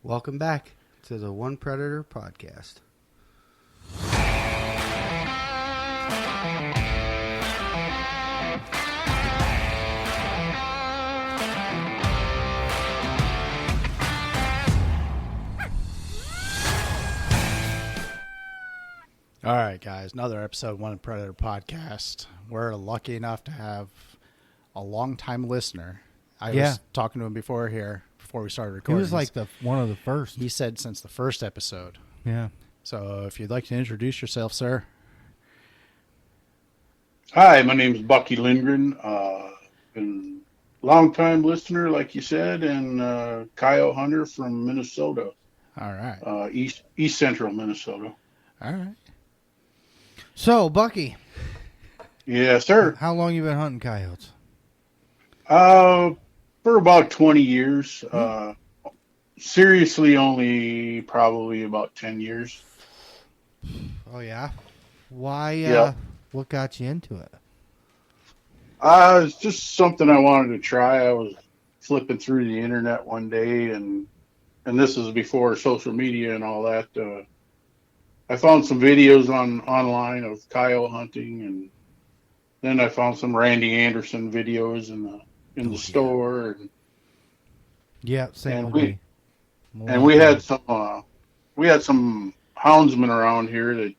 Welcome back to the One Predator podcast. All right, guys, another episode One Predator podcast. We're lucky enough to have a long-time listener. I was talking to him before we started recording. He was like one of the first. He said since the first episode. Yeah. So if you'd like to introduce yourself, sir. Hi, my name is Bucky Lindgren. Been a long-time listener, like you said, and coyote hunter from Minnesota. All right. East Central Minnesota. All right. So, Bucky. Yes, sir. How long you been hunting coyotes? For about 20 years. Seriously, only probably about 10 years. Oh, yeah? Why, Yeah. What got you into it? It's just something I wanted to try. I was flipping through the internet one day, and this is before social media and all that. I found some videos online of coyote hunting, and then I found some Randy Anderson videos in the store, Yeah, same and with me. we had some houndsmen around here that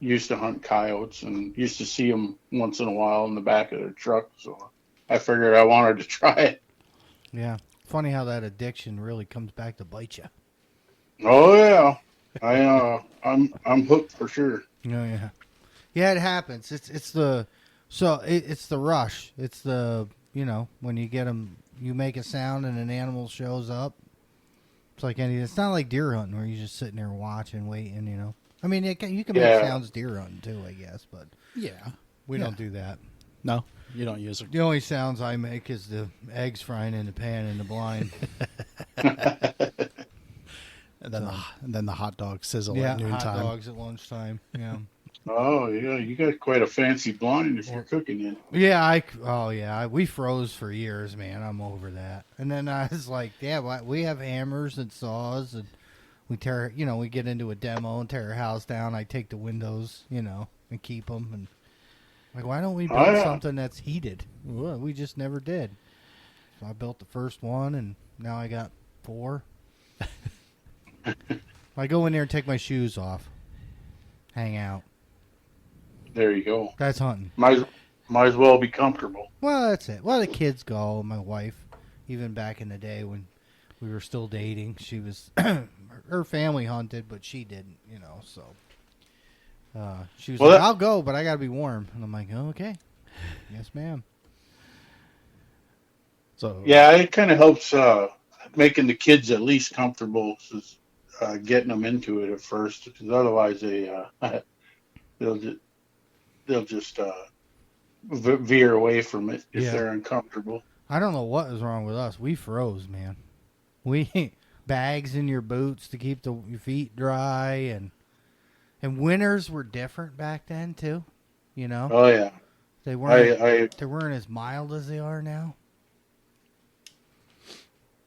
used to hunt coyotes and used to see them once in a while in the back of their truck. So I figured I wanted to try it. Yeah. Funny how that addiction really comes back to bite you. Oh yeah, I'm hooked for sure. Oh, yeah. Yeah, it happens. It's the rush. It's the, when you get them, you make a sound and an animal shows up. It's like it's not like deer hunting where you're just sitting there watching, waiting, I mean, you can make sounds deer hunting too, I guess, but Yeah. we don't do that. No, you don't use it. The only sounds I make is the eggs frying in the pan in the blind. And then the hot dog sizzle Yeah, at noontime. hot dogs at lunchtime. Yeah. Oh yeah, you got quite a fancy blind if you're cooking it. Yeah, we froze for years, man. I'm over that. And then I was like, yeah, we have hammers and saws, and we tear, we get into a demo and tear a house down. I take the windows, and keep them. And like, why don't we build something that's heated? Well, we just never did. So I built the first one, and now I got 4. I go in there and take my shoes off, hang out. There you go. That's hunting. Might as well be comfortable. Well, that's it. Well, the kids go. My wife, even back in the day when we were still dating, she was her family hunted, but she didn't. So she was like, "I'll go, but I got to be warm." And I'm like, "Oh, okay, yes, ma'am." So yeah, it kind of helps making the kids at least comfortable, getting them into it at first, because otherwise they'll just veer away from it if they're uncomfortable. I don't know what is wrong with us. We froze, man. We bags in your boots to keep your feet dry, and winters were different back then too. Oh yeah, they weren't. They weren't as mild as they are now.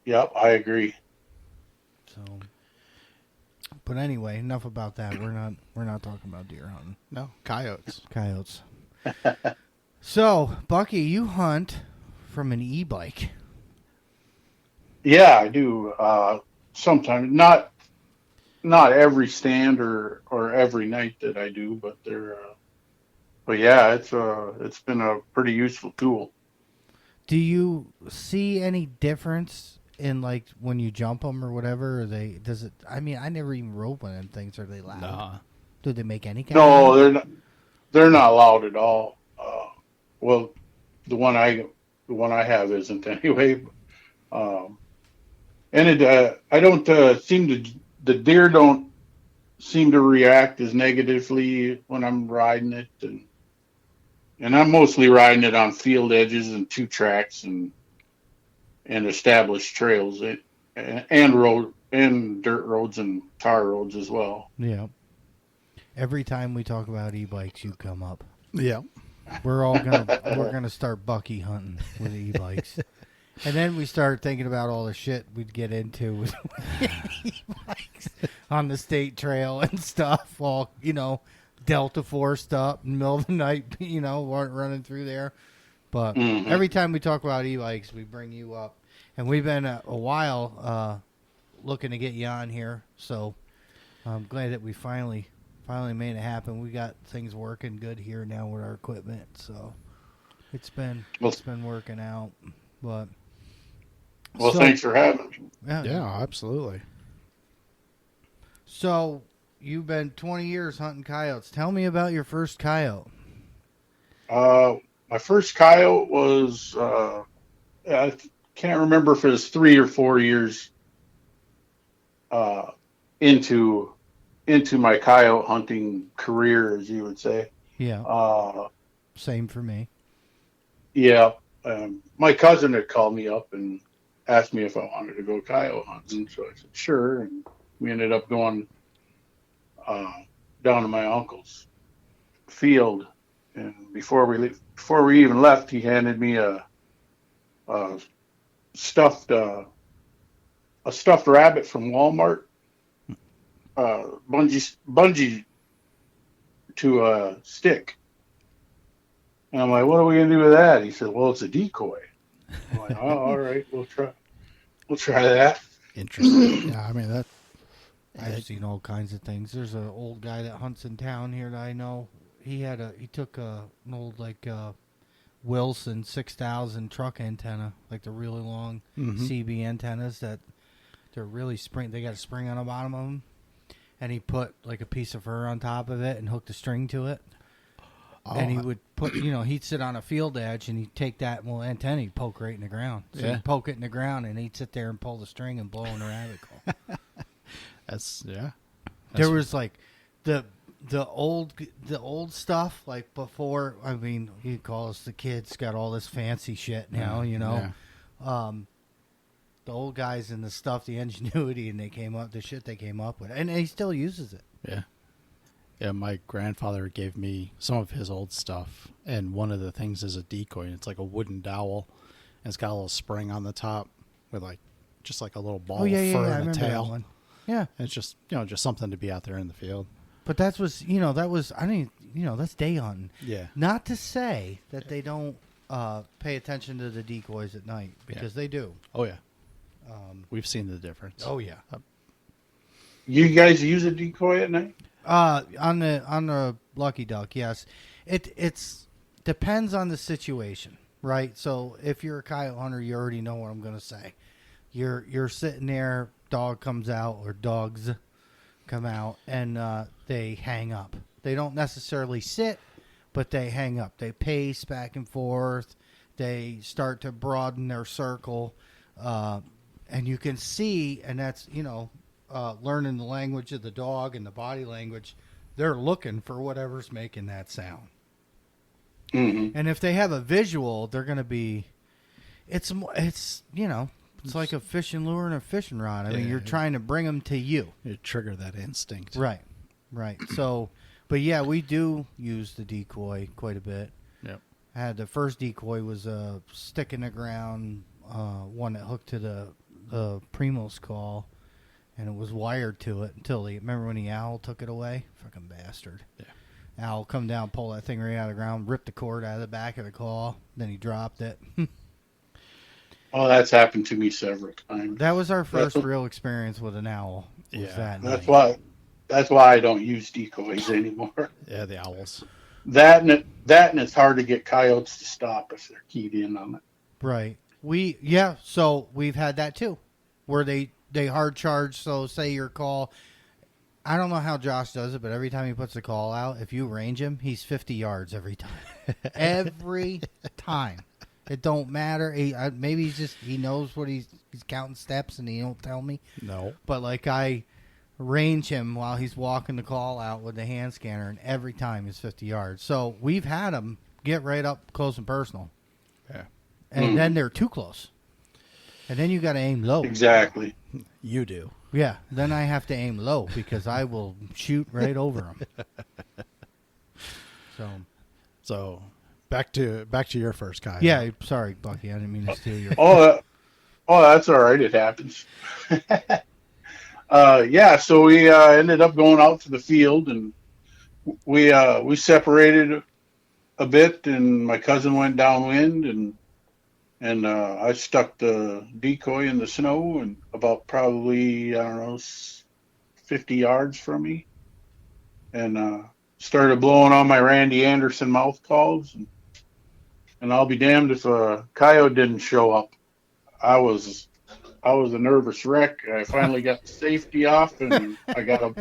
Yep, I agree. So, but anyway, enough about that. We're not talking about deer hunting. No, coyotes. Coyotes. So, Bucky, you hunt from an e-bike. Yeah, I do. Sometimes not every stand or every night that I do, but yeah, it's been a pretty useful tool. Do you see any difference in like when you jump them or whatever? I mean, I never even rode one of them things. Are they loud? Nah. Do they make any kind No, of they're not. They're not loud at all. Well, the one I have isn't anyway. And I don't the deer don't seem to react as negatively when I'm riding it, and I'm mostly riding it on field edges and 2 tracks and established trails and road and dirt roads and tar roads as well. Yeah. Every time we talk about e-bikes, you come up. Yeah. We're gonna start Bucky hunting with e-bikes. And then we started thinking about all the shit we'd get into with e-bikes on the state trail and stuff. All, Delta forced up in the middle of the night, running through there. But every time we talk about e-bikes, we bring you up. And we've been a while looking to get you on here. So I'm glad that we finally made it happen. We got things working good here now with our equipment. So it's been working out. But thanks for having me. Yeah, absolutely. So you've been 20 years hunting coyotes. Tell me about your first coyote. My first coyote was I can't remember if it was 3 or 4 years into my coyote hunting career, as you would say. Yeah. Same for me. Yeah. My cousin had called me up and asked me if I wanted to go coyote hunting, so I said sure, and we ended up going down to my uncle's field. And before we even left, he handed me a stuffed rabbit from Walmart, bungee to a stick. And I'm like, what are we gonna do with that? He said, well, it's a decoy. I'm like, oh, all right, we'll try that. Interesting. Yeah, I mean that. I've seen all kinds of things. There's an old guy that hunts in town here that I know. He took an old Wilson 6000 truck antenna, like the really long CB antennas that they're really they got a spring on the bottom of them, and he put like a piece of fur on top of it and hooked a string to it. Oh, and he would put, he'd sit on a field edge and he'd take that little antenna, he'd poke right in the ground. So he'd poke it in the ground and he'd sit there and pull the string and blow in the rabbit call. There was like the old stuff, like before. I mean, you call us the kids, got all this fancy shit now, Yeah. The old guys and the stuff, the ingenuity, and the shit they came up with, and he still uses it. Yeah. Yeah, my grandfather gave me some of his old stuff, and one of the things is a decoy, and it's like a wooden dowel, and it's got a little spring on the top with just like a little ball of fur and a tail. That one. Yeah. And it's just, just something to be out there in the field. But that's day hunting. Yeah. Not to say that they don't pay attention to the decoys at night, because they do. Oh, yeah. We've seen the difference. Oh, yeah. You guys use a decoy at night? On the Lucky Duck, yes. It's depends on the situation, right? So if you're a coyote hunter, you already know what I'm going to say. You're sitting there, dog comes out, or dogs come out, and they hang up. They don't necessarily sit, but they hang up. They pace back and forth. They start to broaden their circle, and you can see, and that's learning the language of the dog and the body language. They're looking for whatever's making that sound. Mm-hmm. And if they have a visual, they're going to be. It's like a fishing lure and a fishing rod. I mean, you're trying to bring them to you. You trigger that instinct. Right. So, but yeah, we do use the decoy quite a bit. Yep. I had the first decoy was a stick in the ground, one that hooked to the Primo's call, and it was wired to it until remember when the owl took it away? Fucking bastard. Yeah. Owl come down, pull that thing right out of the ground, rip the cord out of the back of the call, then he dropped it. Oh, that's happened to me several times. That was our first real experience with an owl. That's why I don't use decoys anymore. Yeah, the owls. That and it's hard to get coyotes to stop if they're keyed in on it. Right. So we've had that too, where they hard charge. So say your call, I don't know how Josh does it, but every time he puts a call out, if you range him, he's 50 yards every time. Every time. It don't matter. Maybe he knows what he's counting steps and he don't tell me. No. But like I range him while he's walking the call out with the hand scanner, and every time he's 50 yards. So we've had him get right up close and personal. Yeah. And then they're too close. And then you got to aim low. Exactly. You do. Yeah. Then I have to aim low because I will shoot right over them. So back to your first coyote. Yeah. Sorry, Bucky. I didn't mean to steal your. Oh, that's all right. It happens. Yeah, so we ended up going out to the field, and we separated a bit, and my cousin went downwind, and I stuck the decoy in the snow, and about probably I don't know 50 yards from me, and started blowing on my Randy Anderson mouth calls, and I'll be damned if a coyote didn't show up. I was I was a nervous wreck. I finally got the safety off, and I got a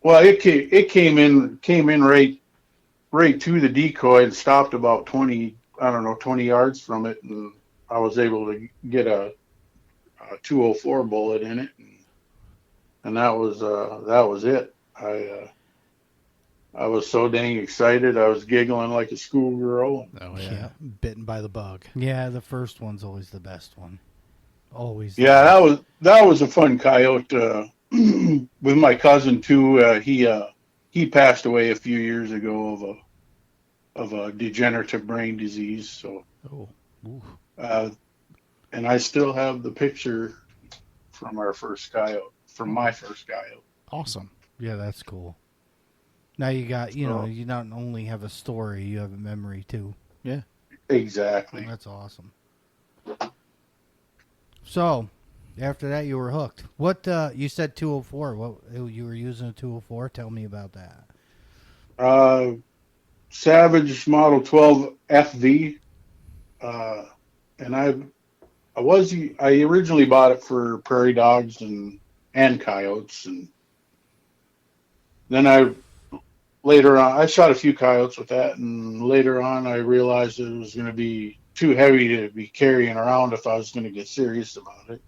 well. It came in right to the decoy and stopped about 20 I don't know 20 yards from it, and I was able to get a 204 bullet in it, and that was it. I was so dang excited. I was giggling like a schoolgirl. Oh yeah, bitten by the bug. Yeah, the first one's always the best one. Always. Yeah, that was a fun coyote with my cousin too. He passed away a few years ago of a degenerative brain disease. So, Oh, ooh. and I still have the picture from my first coyote. Awesome. Yeah, that's cool. Now you got, you not only have a story, you have a memory too. Yeah. Exactly. That's awesome. So, after that, you were hooked. What you said 204? What you were using a 204? Tell me about that. Savage Model 12 FV, and I originally bought it for prairie dogs and coyotes, and then later on I shot a few coyotes with that, and later on I realized it was going to be too heavy to be carrying around if I was going to get serious about it.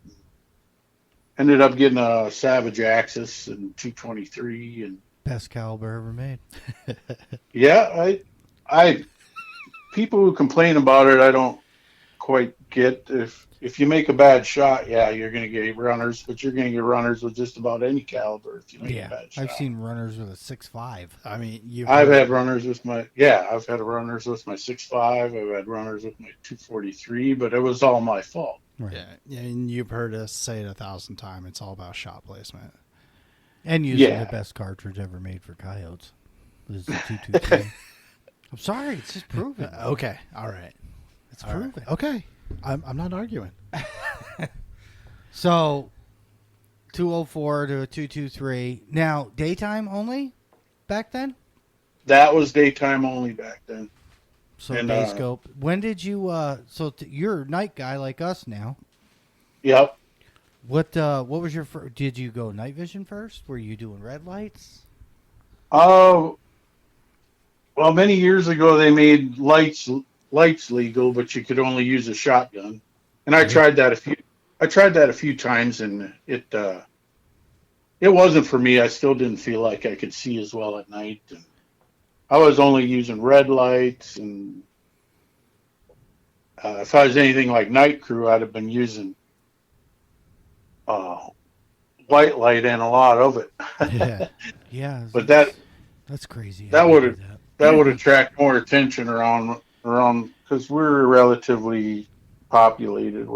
Ended up getting a Savage Axis and 223, and Best caliber ever made. yeah, I people who complain about it, I don't quite get. If you make a bad shot, yeah, you're going to get runners, but you're going to get runners with just about any caliber if you make a bad shot. I've seen runners with a 6.5. I mean, I've had runners with my 6.5. I've had runners with my 243, but it was all my fault. Right. Yeah, and you've heard us say it 1,000 times. It's all about shot placement. And using the best cartridge ever made for coyotes. This is the 223. I'm sorry, it's just proven. Okay, all right. It's proven. Right. Okay, I'm not arguing. So, 204 to a 223. Now, daytime only back then? That was daytime only back then. So, And, day scope. When did you, you're a night guy like us now. Yep. What was your did you go night vision first? Were you doing red lights? Oh, well, many years ago they made lights legal, but you could only use a shotgun. And I tried that a few times, and it wasn't for me. I still didn't feel like I could see as well at night, and I was only using red lights. And if I was anything like night crew, I'd have been using white light and a lot of it. Yeah, Yeah. But that's crazy. that would attract more attention around because we're relatively populated.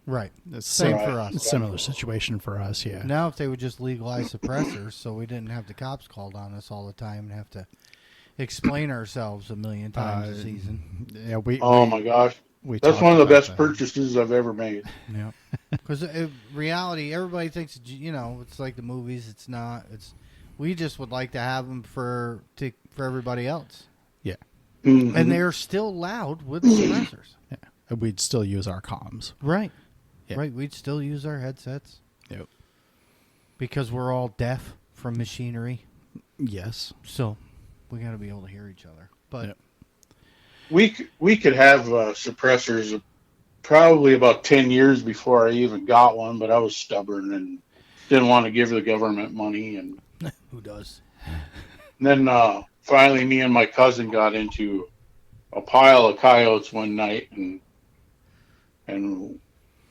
Right. it's Same Right. for us. Similar situation for us. Yeah. Now, if they would just legalize suppressors so we didn't have the cops called on us all the time and have to explain ourselves a million times a season. Yeah, Oh my gosh, we that's talked one of the about best that. purchases I've ever made. Yeah. Because reality, everybody thinks, it's like the movies. It's not. We just would like to have them for everybody else. Yeah. Mhm. And they're still loud with the suppressors. Yeah. And we'd still use our comms. Right. Yeah. Right. We'd still use our headsets. Yep. Because we're all deaf from machinery. Yes. So we got to be able to hear each other. But Yep. We could have suppressors probably about 10 years before I even got one, but I was stubborn and didn't want to give the government money. And who does? then finally me and my cousin got into a pile of coyotes one night, and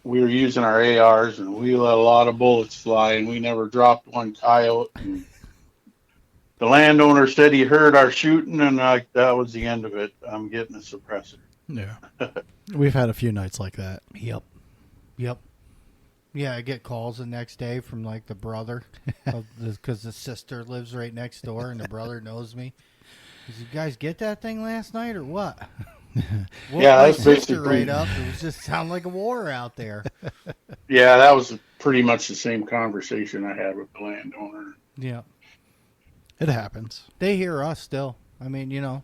we were using our ARs, and we let a lot of bullets fly, and we never dropped one coyote. And the landowner said he heard our shooting, and that was the end of it. I'm getting a suppressor. Yeah. We've had a few nights like that. Yep. Yeah, I get calls the next day from like the brother, because the sister lives right next door, and the brother knows me. Did you guys get that thing last night or what? Woke Yeah, my that's sister basically right up. It was just sound like a war out there. Yeah, that was pretty much the same conversation I had with the landowner. Yeah, It happens. they hear us still. I mean,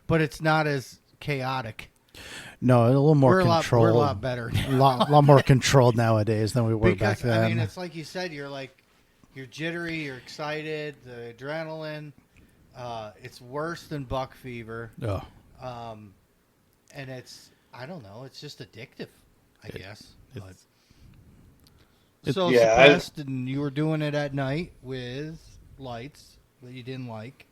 but it's not as chaotic. No, a little more We're controlled. a lot better. a lot more controlled nowadays than we were back then. I mean, it's like you said. You're jittery. You're excited. The adrenaline. It's worse than buck fever. Oh, And I don't know. It's just addictive, I guess. But. So Yeah, suppressed, and you were doing it at night with lights that you didn't like.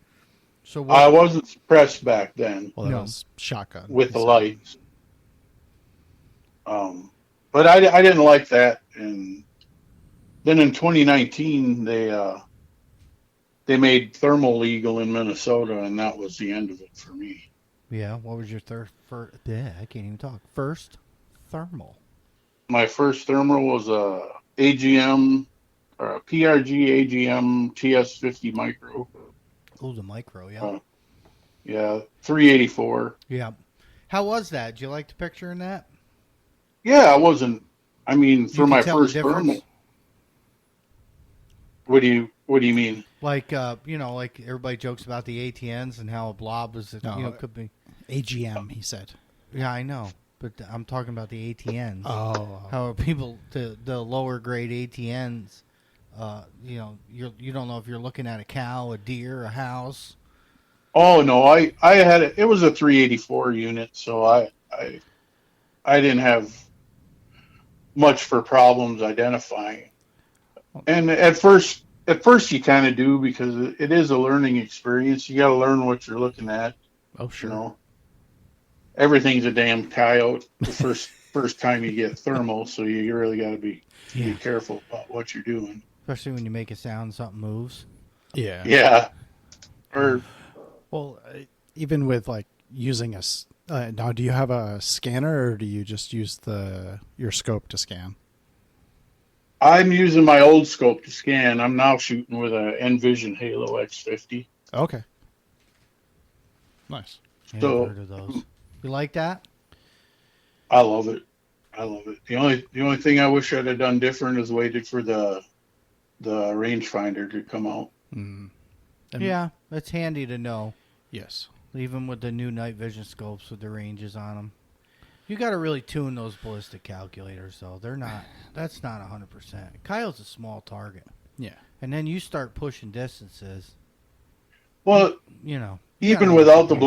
So I wasn't suppressed back then well, that No. was shotgun. with the So- lights. But I didn't like that. And then in 2019, they made thermal legal in Minnesota, and that was the end of it for me. Yeah. What was your Yeah, I can't even talk. First thermal. My first thermal was a AGM or a PRG AGM TS50 micro. Oh, the micro. Yeah. Uh, Yeah, 384. Yeah. How was that? Did you like the picture in that? Yeah, I wasn't. I mean, for You my could tell the first difference? thermal. What do you mean? Like like everybody jokes about the ATNs and how a blob is, No. could be. AGM, he said. Yeah, I know, but I'm talking about the ATNs. Oh, How people the lower grade ATNs, you don't know if you're looking at a cow, a deer, a house. Oh no, I had it was a 384 unit, so I didn't have much for problems identifying. And at first you kind of do, because it is a learning experience. You got to learn what you're looking at. oh, sure. You know, everything's a damn coyote the first time you get thermal, so you really got to be careful about what you're doing. Especially when you make a sound, something moves. Yeah. Yeah. Or Well, even with like using now, do you have a scanner or do you just use your scope to scan? I'm using my old scope to scan. I'm now shooting with a Envision Halo X50. Okay. Nice. Yeah, So- I've heard of those. You like that? I love it. I love it. The only thing I wish I'd have done different is waited for the rangefinder to come out. Mm. Yeah, it's handy to know. Yes. Even with the new night vision scopes with the ranges on them. You got to really tune those ballistic calculators, though. That's not 100%. Coyote's a small target. Yeah. And then you start pushing distances, Well, you even gotta without the know.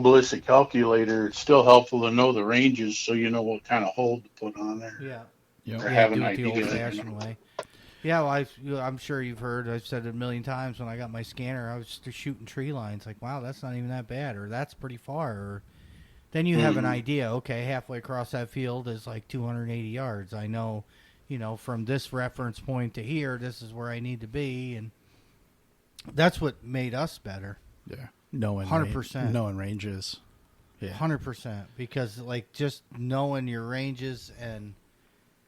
ballistic calculator, it's still helpful to know the ranges, so you know what kind of hold to put on there. Yeah. Yep. Or have do an it the idea. old-fashioned way. Yeah, well, I'm sure you've heard. I've said it a million times when I got my scanner. I was just shooting tree lines. Like, wow, that's not even that bad, or that's pretty far. Or then you have an idea. Okay, halfway across that field is like 280 yards. I know, from this reference point to here, this is where I need to be, and that's what made us better. Yeah. Knowing 100%. knowing ranges. Yeah. 100%, because like just knowing your ranges, and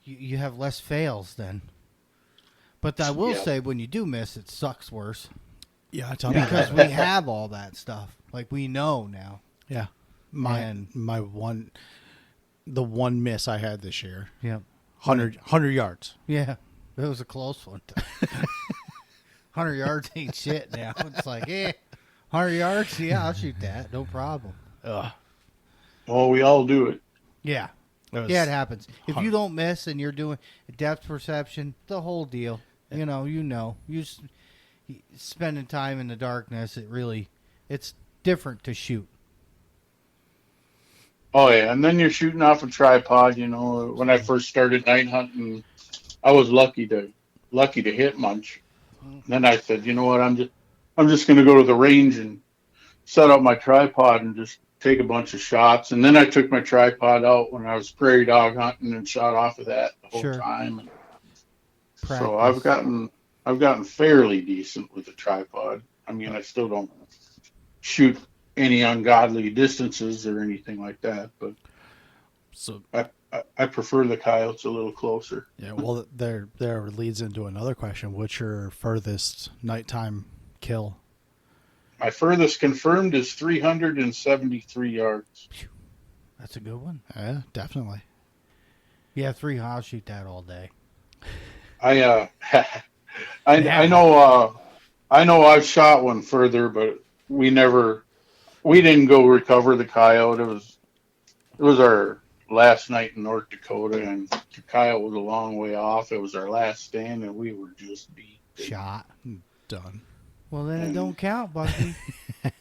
you have less fails then. But I will say, when you do miss, it sucks worse. Yeah. Tell me Because we have all that stuff. Like, we know now. Yeah. The one miss I had this year. Yeah. 100 yards. Yeah. It was a close one. 100 yards ain't shit now. It's like, 100 yards? Yeah, I'll shoot that. No problem. Ugh. Well, we all do it. Yeah. It Yeah, it happens. If you don't miss and you're doing depth perception, the whole deal, you spending time in the darkness, it's different to shoot. Oh yeah, and then you're shooting off a tripod. When I first started night hunting, I was lucky to hit much. Then I said, you know what, I'm just going to go to the range and set up my tripod and just take a bunch of shots. And then I took my tripod out when I was prairie dog hunting and shot off of that the whole time. And so I've gotten fairly decent with the tripod. I mean, I still don't shoot any ungodly distances or anything like that. But So I prefer the coyotes a little closer. yeah, well, there leads into another question. What's your furthest nighttime kill? My furthest confirmed is 373 yards. That's a good one. Yeah, definitely. Yeah, 3. I'll shoot that all day. I know I've shot one further, but we didn't go recover the coyote. It was our last night in North Dakota, and the coyote was a long way off. It was our last stand, and we were just beat. Shot. Done. Well, then it don't count, Bucky.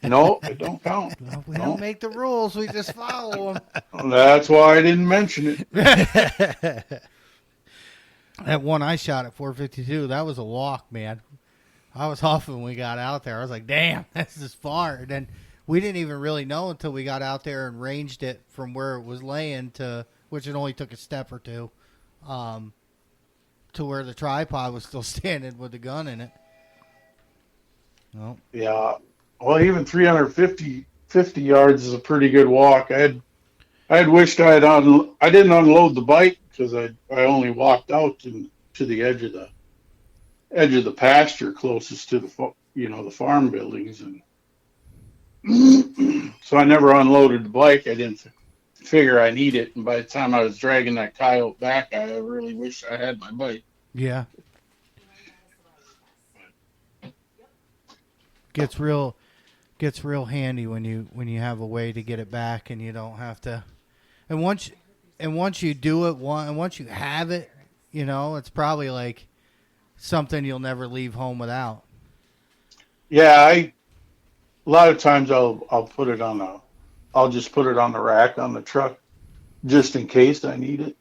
No, it don't count. Well, we don't make the rules. We just follow them. That's why I didn't mention it. That one I shot at 452, that was a walk, man. I was off when we got out there. I was like, damn, this is far. And then we didn't even really know until we got out there and ranged it from where it was laying to, which it only took a step or two, to where the tripod was still standing with the gun in it. No. Yeah. Well, even 350 yards is a pretty good walk. I had wished I didn't unload the bike because I only walked out to the edge of the pasture closest to the farm buildings, and so I never unloaded the bike. I didn't figure I need it, and by the time I was dragging that coyote back, I really wish I had my bike. Yeah. Gets real handy when you have a way to get it back and you don't have to. And once you do it, and once you have it, it's probably like something you'll never leave home without. Yeah, a lot of times I'll just put it on the rack on the truck just in case I need it.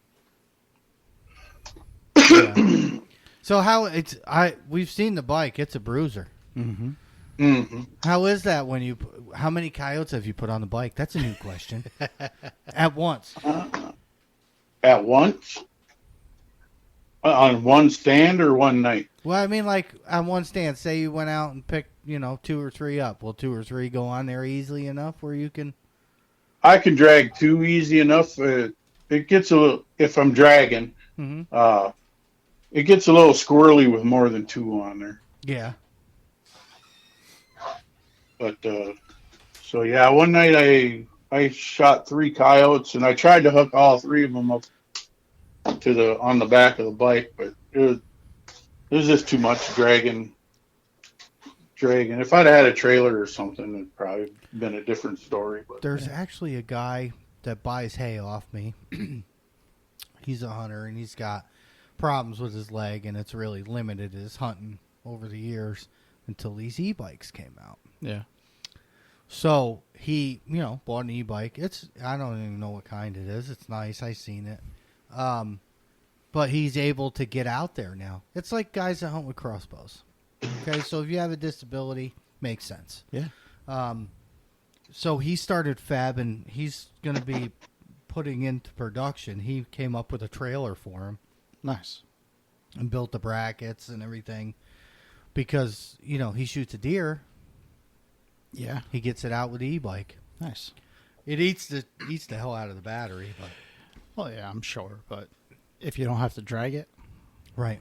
Yeah. So we've seen the bike. It's a bruiser. Mm-hmm. Mm-hmm. How is that how many coyotes have you put on the bike? That's a new question. At once. At once? On one stand or one night? Well, I mean, like on one stand, say you went out and picked, 2 or 3 up. Will 2 or 3 go on there easily enough where you can? I can drag 2 easy enough. It gets a little, if I'm dragging, it gets a little squirrely with more than 2 on there. Yeah. But, so yeah, one night I shot 3 coyotes and I tried to hook all 3 of them up on the back of the bike, but it was just too much dragging. If I'd had a trailer or something, it'd probably been a different story. But there's actually a guy that buys hay off me. He's a hunter and he's got problems with his leg, and it's really limited his hunting over the years until these e-bikes came out. Yeah. So he, bought an e-bike. I don't even know what kind it is. It's nice. I seen it. But he's able to get out there now. It's like guys that hunt with crossbows. Okay, so if you have a disability, makes sense. Yeah. So he started fabbing. He's going to be putting into production. He came up with a trailer for him. Nice. And built the brackets and everything. Because, he shoots a deer. Yeah. He gets it out with the e-bike. Nice. It eats the hell out of the battery, but Well, yeah, I'm sure, but if you don't have to drag it, right,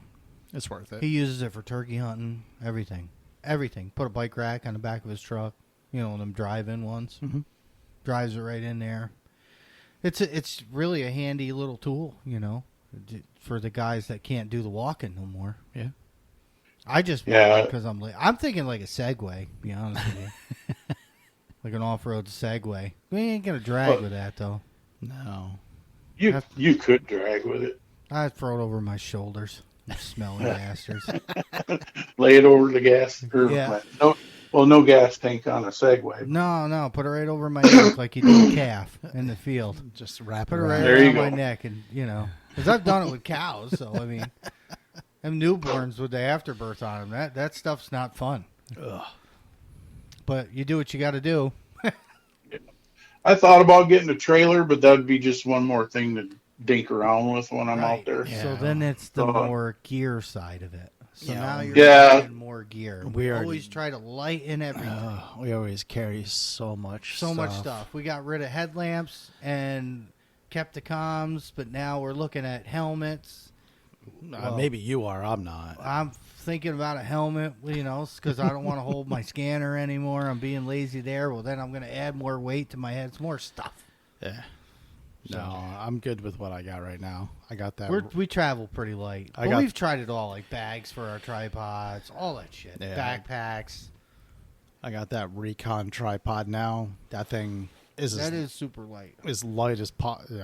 it's worth it. he uses it for turkey hunting, everything. Put a bike rack on the back of his truck, them drive-in ones. Mm-hmm. Drives it right in there. It's really a handy little tool, for the guys that can't do the walking no more. Yeah. I just walk because I'm late. I'm thinking like a Segway, to be honest with you. Like an off-road Segway. We ain't going to drag with that, though. No. You could drag with it. I'd throw it over my shoulders. You smelly bastards. Lay it over the gas. Yeah. No gas tank on a Segway. No. Put it right over my neck like you do a calf in the field. Just wrap it Put it around. right There you around go. my neck. And, because I've done it with cows. So, I mean, them newborns with the afterbirth on them, that stuff's not fun. Ugh. But you do what you got to do. I thought about getting a trailer, but that'd be just one more thing to dink around with when I'm Right. out there. Yeah. So then it's the Uh-huh. more gear side of it. So Yeah. now you're Yeah. getting more gear. We We already- always try to lighten everything. We always carry so much So much stuff. We got rid of headlamps and kept the comms, but now we're looking at helmets. Well, Maybe you are. I'm not. I'm thinking about a helmet, because I don't want to hold my scanner anymore. I'm being lazy there. Well, then I'm going to add more weight to my head. It's more stuff. Yeah. No, I'm good with what I got right now. I got that. We travel pretty light. I But got- we've tried it all, like bags for our tripods, all that shit. Yeah. Backpacks. I got that Recon tripod now. That thing is That is super light. as light as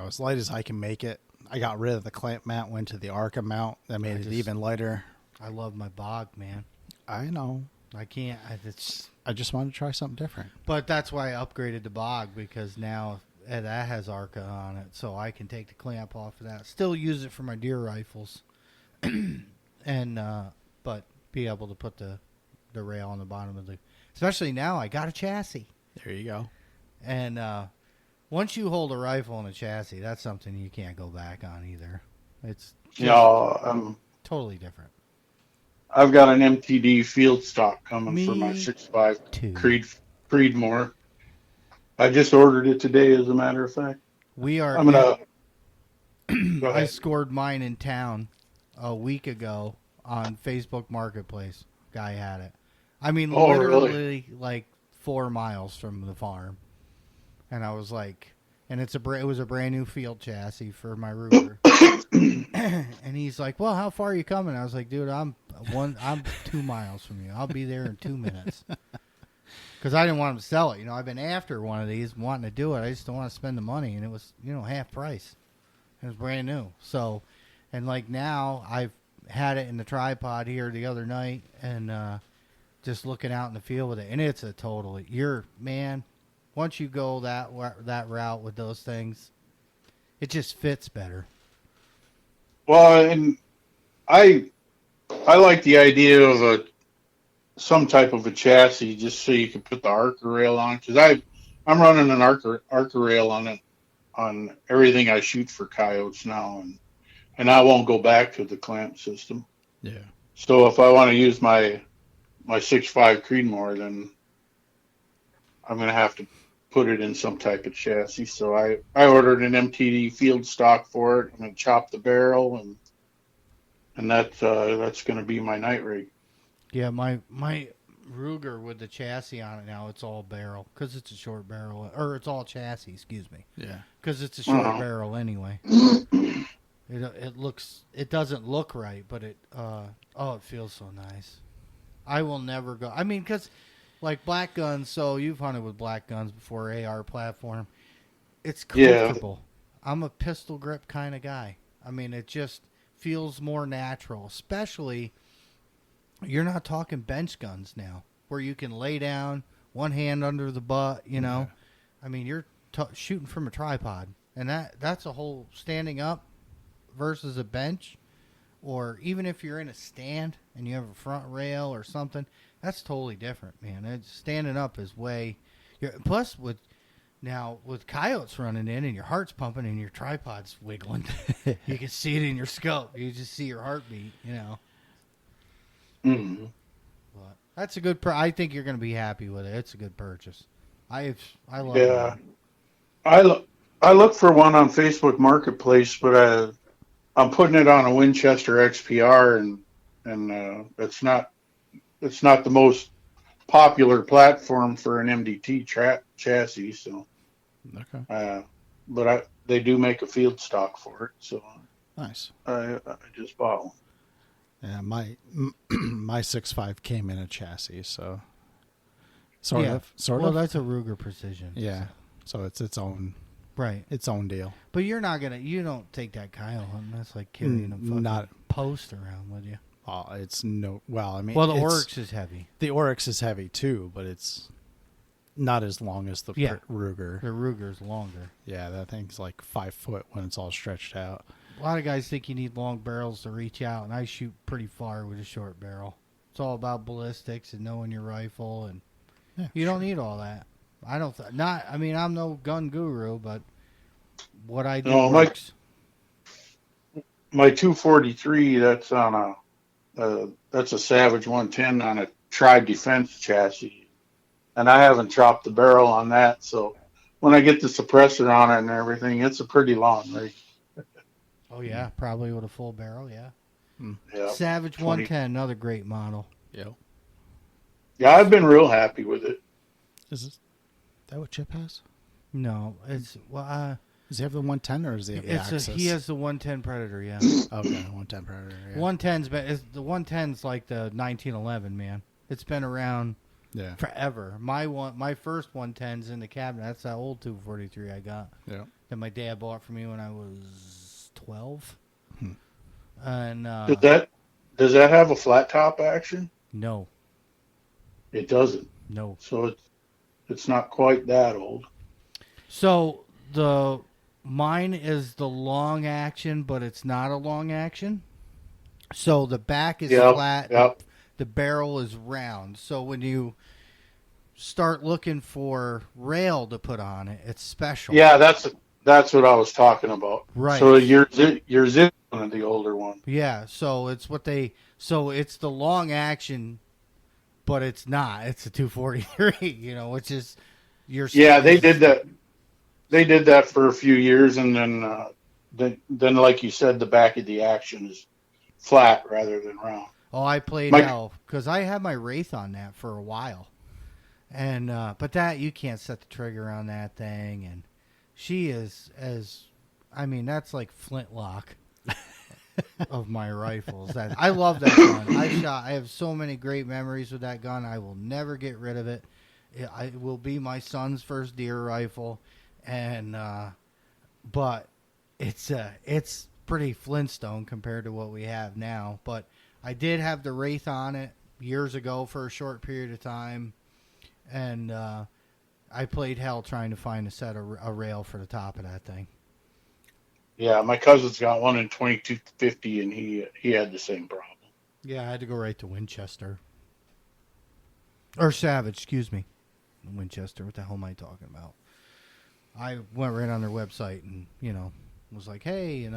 as light as I can make it. I got rid of the clamp mount, went to the Arca mount. That made it even lighter. I love my bog, man. I know. I can't. It's. I just wanted to try something different. But that's why I upgraded the bog, because now that has Arca on it, so I can take the clamp off of that. Still use it for my deer rifles, and but be able to put the rail on the bottom of the. Especially now, I got a chassis, There you go. and once you hold a rifle and a chassis, that's something you can't go back on either. It's just totally different. I've got an MTD field stock coming for my Me 6.5 too. Creedmoor. I just ordered it today, as a matter of fact. We are. I'm gonna. Go I ahead. scored mine in town a week ago on Facebook Marketplace. Guy had it. I mean, Oh, literally really? like 4 miles from the farm. And I was like, and it was a brand new field chassis for my Ruger. And he's like, "Well, how far are you coming?" I was like, "Dude, I'm 2 miles from you. I'll be there in 2 minutes." Because I didn't want him to sell it. I've been after one of these, wanting to do it. I just don't want to spend the money, and it was, half price. It was brand new. So, and like now, I've had it in the tripod here the other night, and just looking out in the field with it, and it's a totally once you go that route with those things, it just fits better. Well, and I like the idea of some type of a chassis, just so you can put the Arca rail on. Because I'm running an Arca rail on it on everything I shoot for coyotes now, and I won't go back to the clamp system. Yeah. So if I want to use my 6.5 Creedmoor, then I'm going to have to put it in some type of chassis. So I ordered an MTD field stock for it. I'm going to chop the barrel, and that's going to be my night rig. Yeah, my Ruger with the chassis on it now, it's all barrel because it's a short barrel, or it's all chassis, excuse me, Yeah. because it's a short barrel anyway. It doesn't look right, but it feels so nice. I will never go. I mean, because like black guns. So you've hunted with black guns before, AR platform. It's comfortable. Yeah. I'm a pistol grip kind of guy. I mean, it just feels more natural. Especially, you're not talking bench guns now, where you can lay down, one hand under the butt. Yeah. I mean, you're shooting from a tripod, and that's a whole standing up versus a bench. Or even if you're in a stand and you have a front rail or something, that's totally different, man. Standing up is way. Plus, with coyotes running in and your heart's pumping and your tripod's wiggling, you can see it in your scope. You just see your heartbeat, Mm-hmm. But that's a good. I think you're going to be happy with it. It's a good purchase. I love Yeah. it. I look for one on Facebook Marketplace, but I'm putting it on a Winchester XPR, and it's not the most popular platform for an MDT chassis. So, Okay. but they do make a field stock for it, so Nice. I just bought one. Yeah, my 6.5 came in a chassis, so sort of. Well, that's a Ruger Precision. Yeah. So it's its own deal. But you don't take that coyote hunting. That's like carrying a fucking post around with you. It's no. Well, I mean, the Oryx is heavy. The Oryx is heavy too, but it's not as long as the Ruger. The Ruger's longer. Yeah, that thing's like 5 foot when it's all stretched out. A lot of guys think you need long barrels to reach out, and I shoot pretty far with a short barrel. It's all about ballistics and knowing your rifle, and you don't need all that. I don't. I'm no gun guru, but what I do works. My 243, that's on that's a Savage 110 on a tri-defense chassis, and I haven't chopped the barrel on that. So when I get the suppressor on it and everything, it's a pretty long range. Oh yeah, probably with a full barrel. Yeah. Yeah, Savage 20. 110, another great model. Yep. Yeah, I've been real happy with it. Is that what Chip has? No, it's Does he have the 110 or does he have the Axis? he has the 110 Predator. Yeah. Okay, 110 Predator. Yeah. 110's been the 110's like the 1911, man. It's been around Yeah. forever. My first 110's in the cabinet. That's that old 243 I got. Yeah. That my dad bought for me when I was 12. And Does that have a flat top action? no, It doesn't. no. So it's not quite that old. So mine is the long action, but it's not a long action. So the back is flat. Yep. The barrel is round. So when you start looking for rail to put on it, it's special. Yeah, that's what I was talking about. Right. So yours is one of the older ones. Yeah. So it's it's the long action, but it's not. It's a 243. Which is your. Yeah, they did that. They did that for a few years, and then like you said, the back of the action is flat rather than round. Oh, I played hell because I had my Wraith on that for a while, and but that you can't set the trigger on that thing, and she is that's like flintlock of my rifles. I love that gun. I have so many great memories with that gun. I will never get rid of it. It will be my son's first deer rifle, and but it's pretty Flintstone compared to what we have now, but. I did have the Wraith on it years ago for a short period of time, and I played hell trying to find a rail for the top of that thing. Yeah, my cousin's got one in 2250, and he had the same problem. Yeah, I had to go right to Winchester. Or Savage, excuse me. Winchester, what the hell am I talking about? I went right on their website and, was like, hey,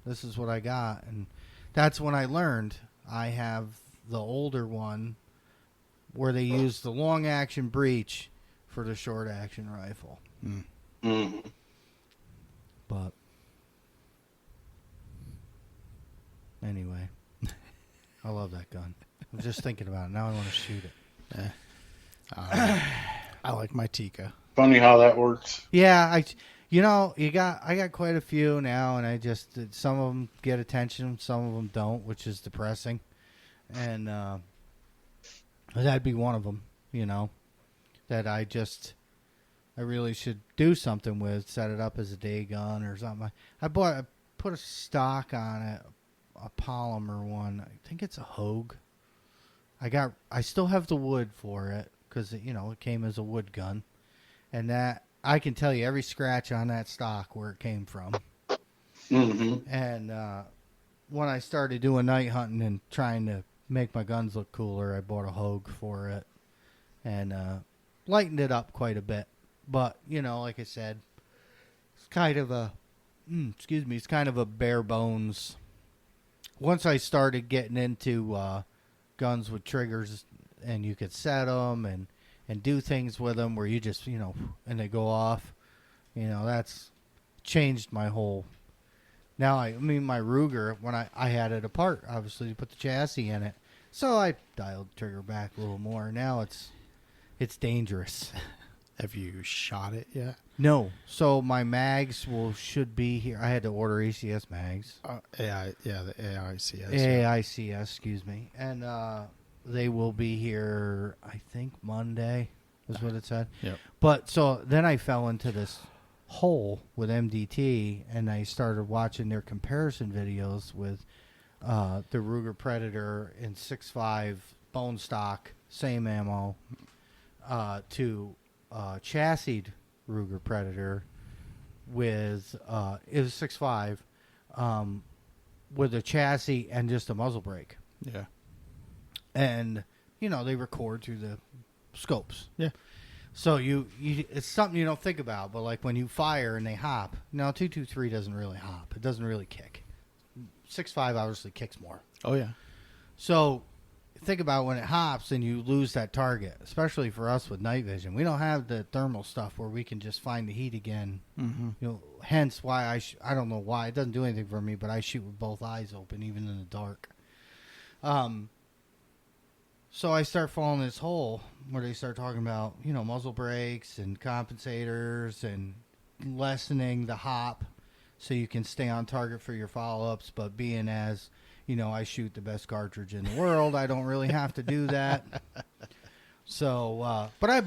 this is what I got. And that's when I learned I have the older one where they use the long action breech for the short action rifle. Mm-hmm. But anyway, I love that gun. I'm just thinking about it. Now I want to shoot it. I like my Tika. Funny how that works. Yeah, I got quite a few now, and I just some of them get attention, some of them don't, which is depressing. And that'd be one of them, that I really should do something with, set it up as a day gun or something. I put a stock on it, a polymer one. I think it's a Hogue. I still have the wood for it because it came as a wood gun, and that I can tell you every scratch on that stock where it came from. Mm-hmm. And when I started doing night hunting and trying to make my guns look cooler, I bought a Hogue for it and lightened it up quite a bit. But like I said, it's kind of it's kind of a bare bones. Once I started getting into guns with triggers and you could set them and do things with them where you just, and they go off, that's changed my whole. Now, my Ruger, when I had it apart, obviously, to put the chassis in it. So I dialed the trigger back a little more. Now it's dangerous. Have you shot it yet? No. So my mags should be here. I had to order ACS mags. The AICS. AICS, excuse me. And they will be here, I think, Monday is what it said. Yep. But so then I fell into this hole with MDT, and I started watching their comparison videos with the Ruger Predator in 6.5 bone stock, same ammo, to chassised Ruger Predator with it was 6.5 with a chassis and just a muzzle brake. Yeah. And they record through the scopes. Yeah. So you it's something you don't think about, but like when you fire and they hop. Now 223 doesn't really hop. It doesn't really kick. 6.5 obviously kicks more. Oh yeah. So think about when it hops and you lose that target, especially for us with night vision. We don't have the thermal stuff where we can just find the heat again. Mm-hmm. You know, hence why I don't know why it doesn't do anything for me, but I shoot with both eyes open even in the dark. So I start falling this hole where they start talking about, you know, muzzle brakes and compensators and lessening the hop so you can stay on target for your follow-ups, but being as, you know, I shoot the best cartridge in the world, I don't really have to do that. So, but I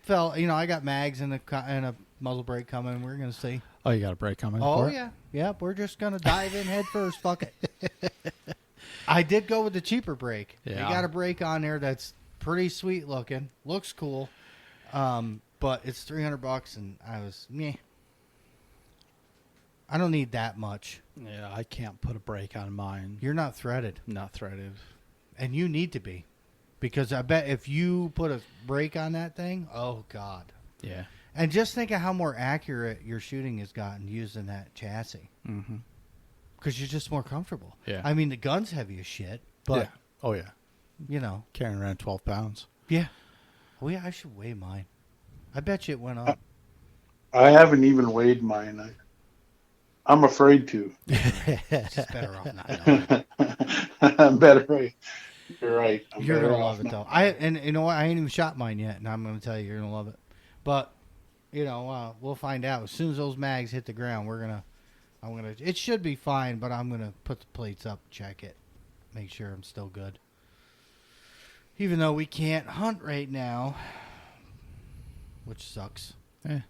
felt, you know, I got mags and a muzzle brake coming. We're going to see. Oh, you got a brake coming? Oh, for it? yeah. Yep, we're just going to dive in head first. Fuck it. I did go with the cheaper brake. Yeah. They got a brake on there that's pretty sweet looking. Looks cool. But it's $300 and I was, meh. I don't need that much. Yeah, I can't put a brake on mine. You're not threaded. Not threaded. And you need to be. Because I bet if you put a brake on that thing, oh, God. Yeah. And just think of how more accurate your shooting has gotten using that chassis. Mm-hmm. Because you're just more comfortable. Yeah. I mean, the gun's heavy as shit. But, yeah. Oh, yeah. you know. Carrying around 12 pounds. Yeah. Oh, yeah, I should weigh mine. I bet you it went up. I haven't even weighed mine. I'm afraid to. It's just better off not knowing. I'm better. Right. You're right. You're going to love it, though. And you know what? I ain't even shot mine yet, and I'm going to tell you, you're going to love it. But, you know, we'll find out. As soon as those mags hit the ground, it should be fine, but I'm going to put the plates up, check it, make sure I'm still good. Even though we can't hunt right now, which sucks. Yeah.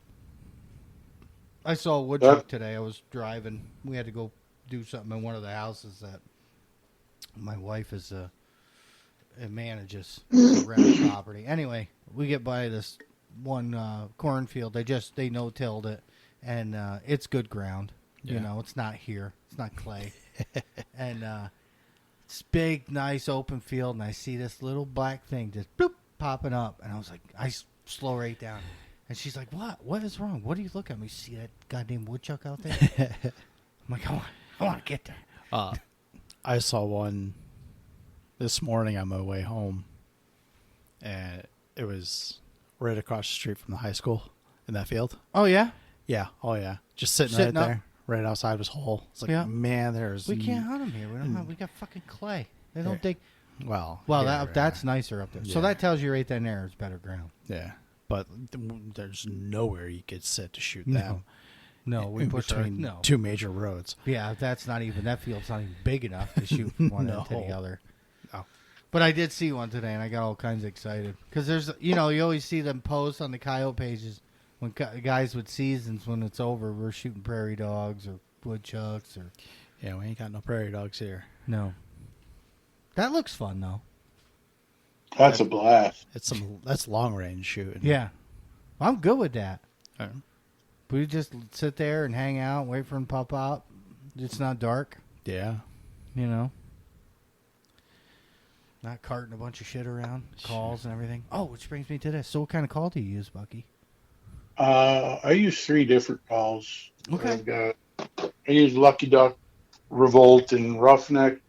I saw a woodchuck today. I was driving. We had to go do something in one of the houses that my wife manages rental property. Anyway, we get by this one cornfield. They no-tilled it, and it's good ground. Yeah. You know, it's not here. It's not clay. And it's big, nice open field, and I see this little black thing just bloop popping up, and I was like, I slow right down. And she's like, "What? What is wrong? What are you looking at me? See that goddamn woodchuck out there?" I'm like, I want to get there. I saw one this morning on my way home, and it was right across the street from the high school in that field. Oh yeah, Yeah. Oh yeah. Just sitting Sitting right up. there, right outside his hole. It's like, Yeah. man, there's we can't hunt them here. We got fucking clay. They don't dig. Well, That's nicer up there. So Yeah. that tells you right then there is better ground. yeah. But there's nowhere you could sit to shoot No. them. No, we in push between two major roads. Yeah, that field's not even big enough to shoot from one end to the No. other. No. But I did see one today, and I got all kinds of excited because there's, you know, you always see them post on the coyote pages when guys with seasons when it's over, we're shooting prairie dogs or woodchucks or. Yeah, we ain't got no prairie dogs here. No. That looks fun though. That's a blast. That's long range shooting. Yeah, I'm good with that. Okay. We just sit there and hang out, wait for them to pop out. It's not dark, Yeah. you know. Not carting a bunch of shit around, calls and everything. Oh, which brings me to this. So what kind of call do you use, Bucky? I use 3 different calls. Okay. I use Lucky Duck, Revolt, and Roughneck,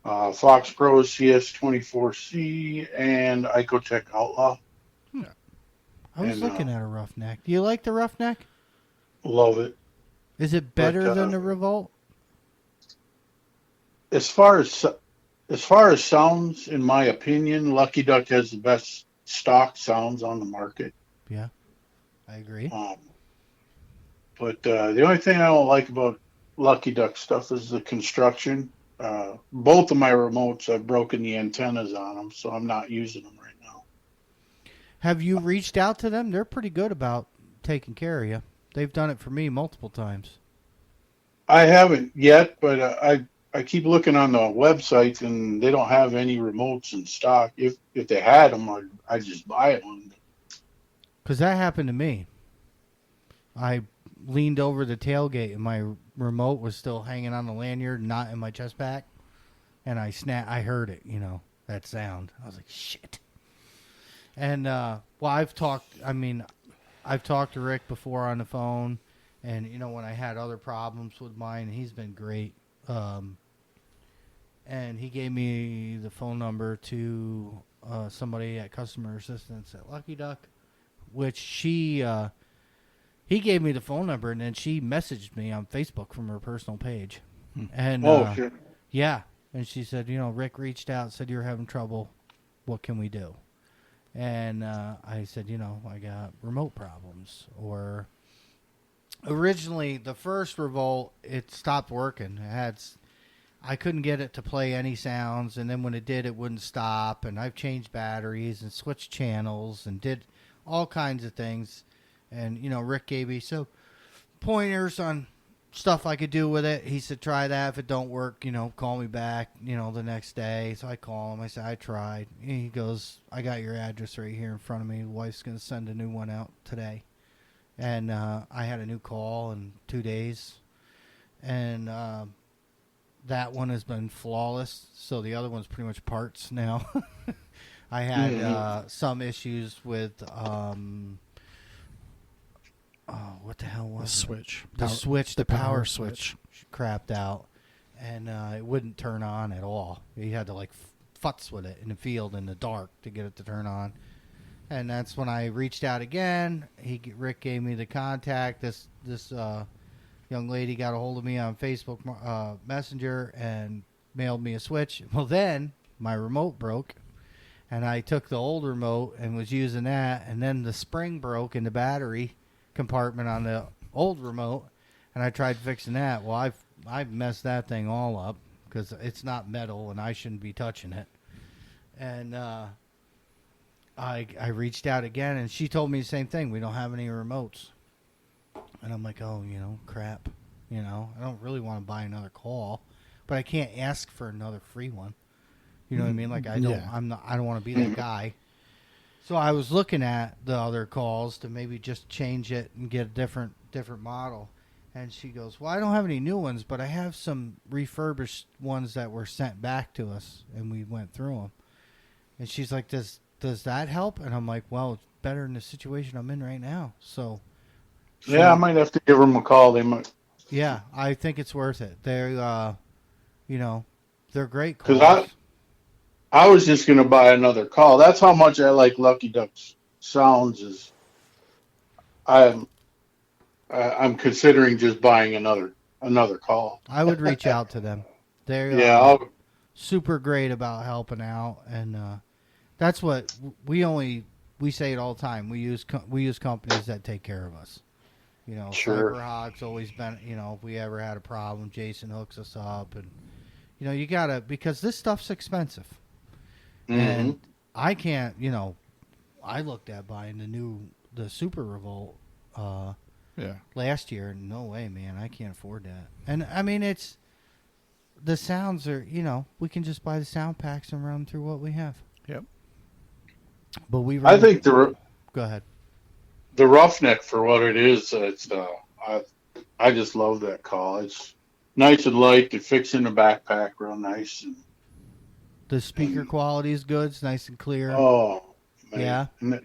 Fox Pro CS24C, and Icotech Outlaw. I was looking at a roughneck. Do you like the roughneck? Love it. Is it better But, than the Revolt? As far as sounds, in my opinion, Lucky Duck has the best stock sounds on the market. Yeah, I agree. But the only thing I don't like about Lucky Duck stuff is the construction. Both of my remotes, I've broken the antennas on them, so I'm not using them right now. Have you reached out to them? They're pretty good about taking care of you. They've done it for me multiple times. I haven't yet, but I keep looking on the websites, and they don't have any remotes in stock. If they had them, I'd just buy one. Because that happened to me. I leaned over the tailgate, and my remote was still hanging on the lanyard, not in my chest pack. And I heard it, you know, that sound. I was like, shit. And, well, I've talked to Rick before on the phone. And, you know, when I had other problems with mine, he's been great. and he gave me the phone number to somebody at customer assistance at Lucky Duck, which he gave me the phone number, and then she messaged me on Facebook from her personal page. And Shit. yeah, and she said, Rick reached out, said you're having trouble. What can we do? And I said, I got remote problems. Or originally, the first revolt, it stopped working. I couldn't get it to play any sounds, and then when it did, it wouldn't stop. And I've changed batteries and switched channels and did all kinds of things. And, Rick gave me some pointers on stuff I could do with it. He said, try that. If it don't work, call me back, the next day. So I call him. I said, I tried. And he goes, I got your address right here in front of me. The wife's going to send a new one out today. And I had a new call in 2 days. And that one has been flawless. So the other one's pretty much parts now. I had some issues with... what the hell was The switch. The power switch crapped out, and it wouldn't turn on at all. You had to futz with it in the field in the dark to get it to turn on. And that's when I reached out again. Rick gave me the contact. This young lady got a hold of me on Facebook Messenger and mailed me a switch. Well, then my remote broke, and I took the old remote and was using that, and then the spring broke in the battery compartment on the old remote, and I tried fixing that. Well, I've messed that thing all up because it's not metal and I shouldn't be touching it. And I reached out again, and she told me the same thing. We don't have any remotes. And I'm like, oh, crap. I don't really want to buy another call, but I can't ask for another free one. You know what I mean? I don't want to be that guy. So I was looking at the other calls to maybe just change it and get a different model. And she goes, well, I don't have any new ones, but I have some refurbished ones that were sent back to us, and we went through them. And she's like, does that help? And I'm like, well, it's better in the situation I'm in right now. So Yeah, I might have to give them a call. They might. Yeah, I think it's worth it. They're great calls. Because I was just going to buy another call. That's how much I like Lucky Duck's sounds. Is I'm considering just buying another call. I would reach out to them. They're super great about helping out, and that's what we say it all the time. We use companies that take care of us. Sure. Cyberhawk's always been. If we ever had a problem, Jason hooks us up, and you gotta, because this stuff's expensive. Mm-hmm. And I can't, I looked at buying the Super Revolt last year. No way, man. I can't afford that. And I mean, the sounds are, we can just buy the sound packs and run through what we have. Yep. But I think go ahead. The Roughneck, for what it is, I just love that call. It's nice and light. It fits in the backpack real nice. The speaker quality is good. It's nice and clear. Oh, man. Yeah.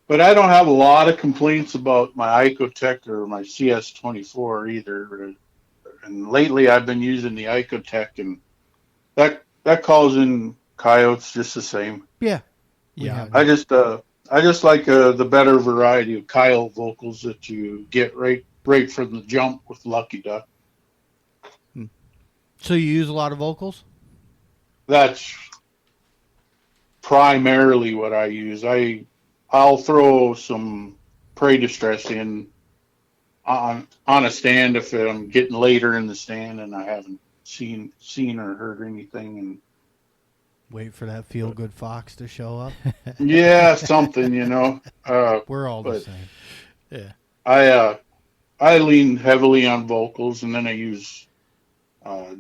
But I don't have a lot of complaints about my Icotech or my CS24 either. And lately I've been using the Icotech, and that calls in coyotes just the same. Yeah. Yeah. I just like the better variety of coyote vocals that you get right from the jump with Lucky Duck. So you use a lot of vocals? That's primarily what I use. I'll throw some prey distress in on a stand if I'm getting later in the stand and I haven't seen or heard anything. And wait for that feel good fox to show up. Yeah, something, We're all the same. Yeah. I lean heavily on vocals, and then I use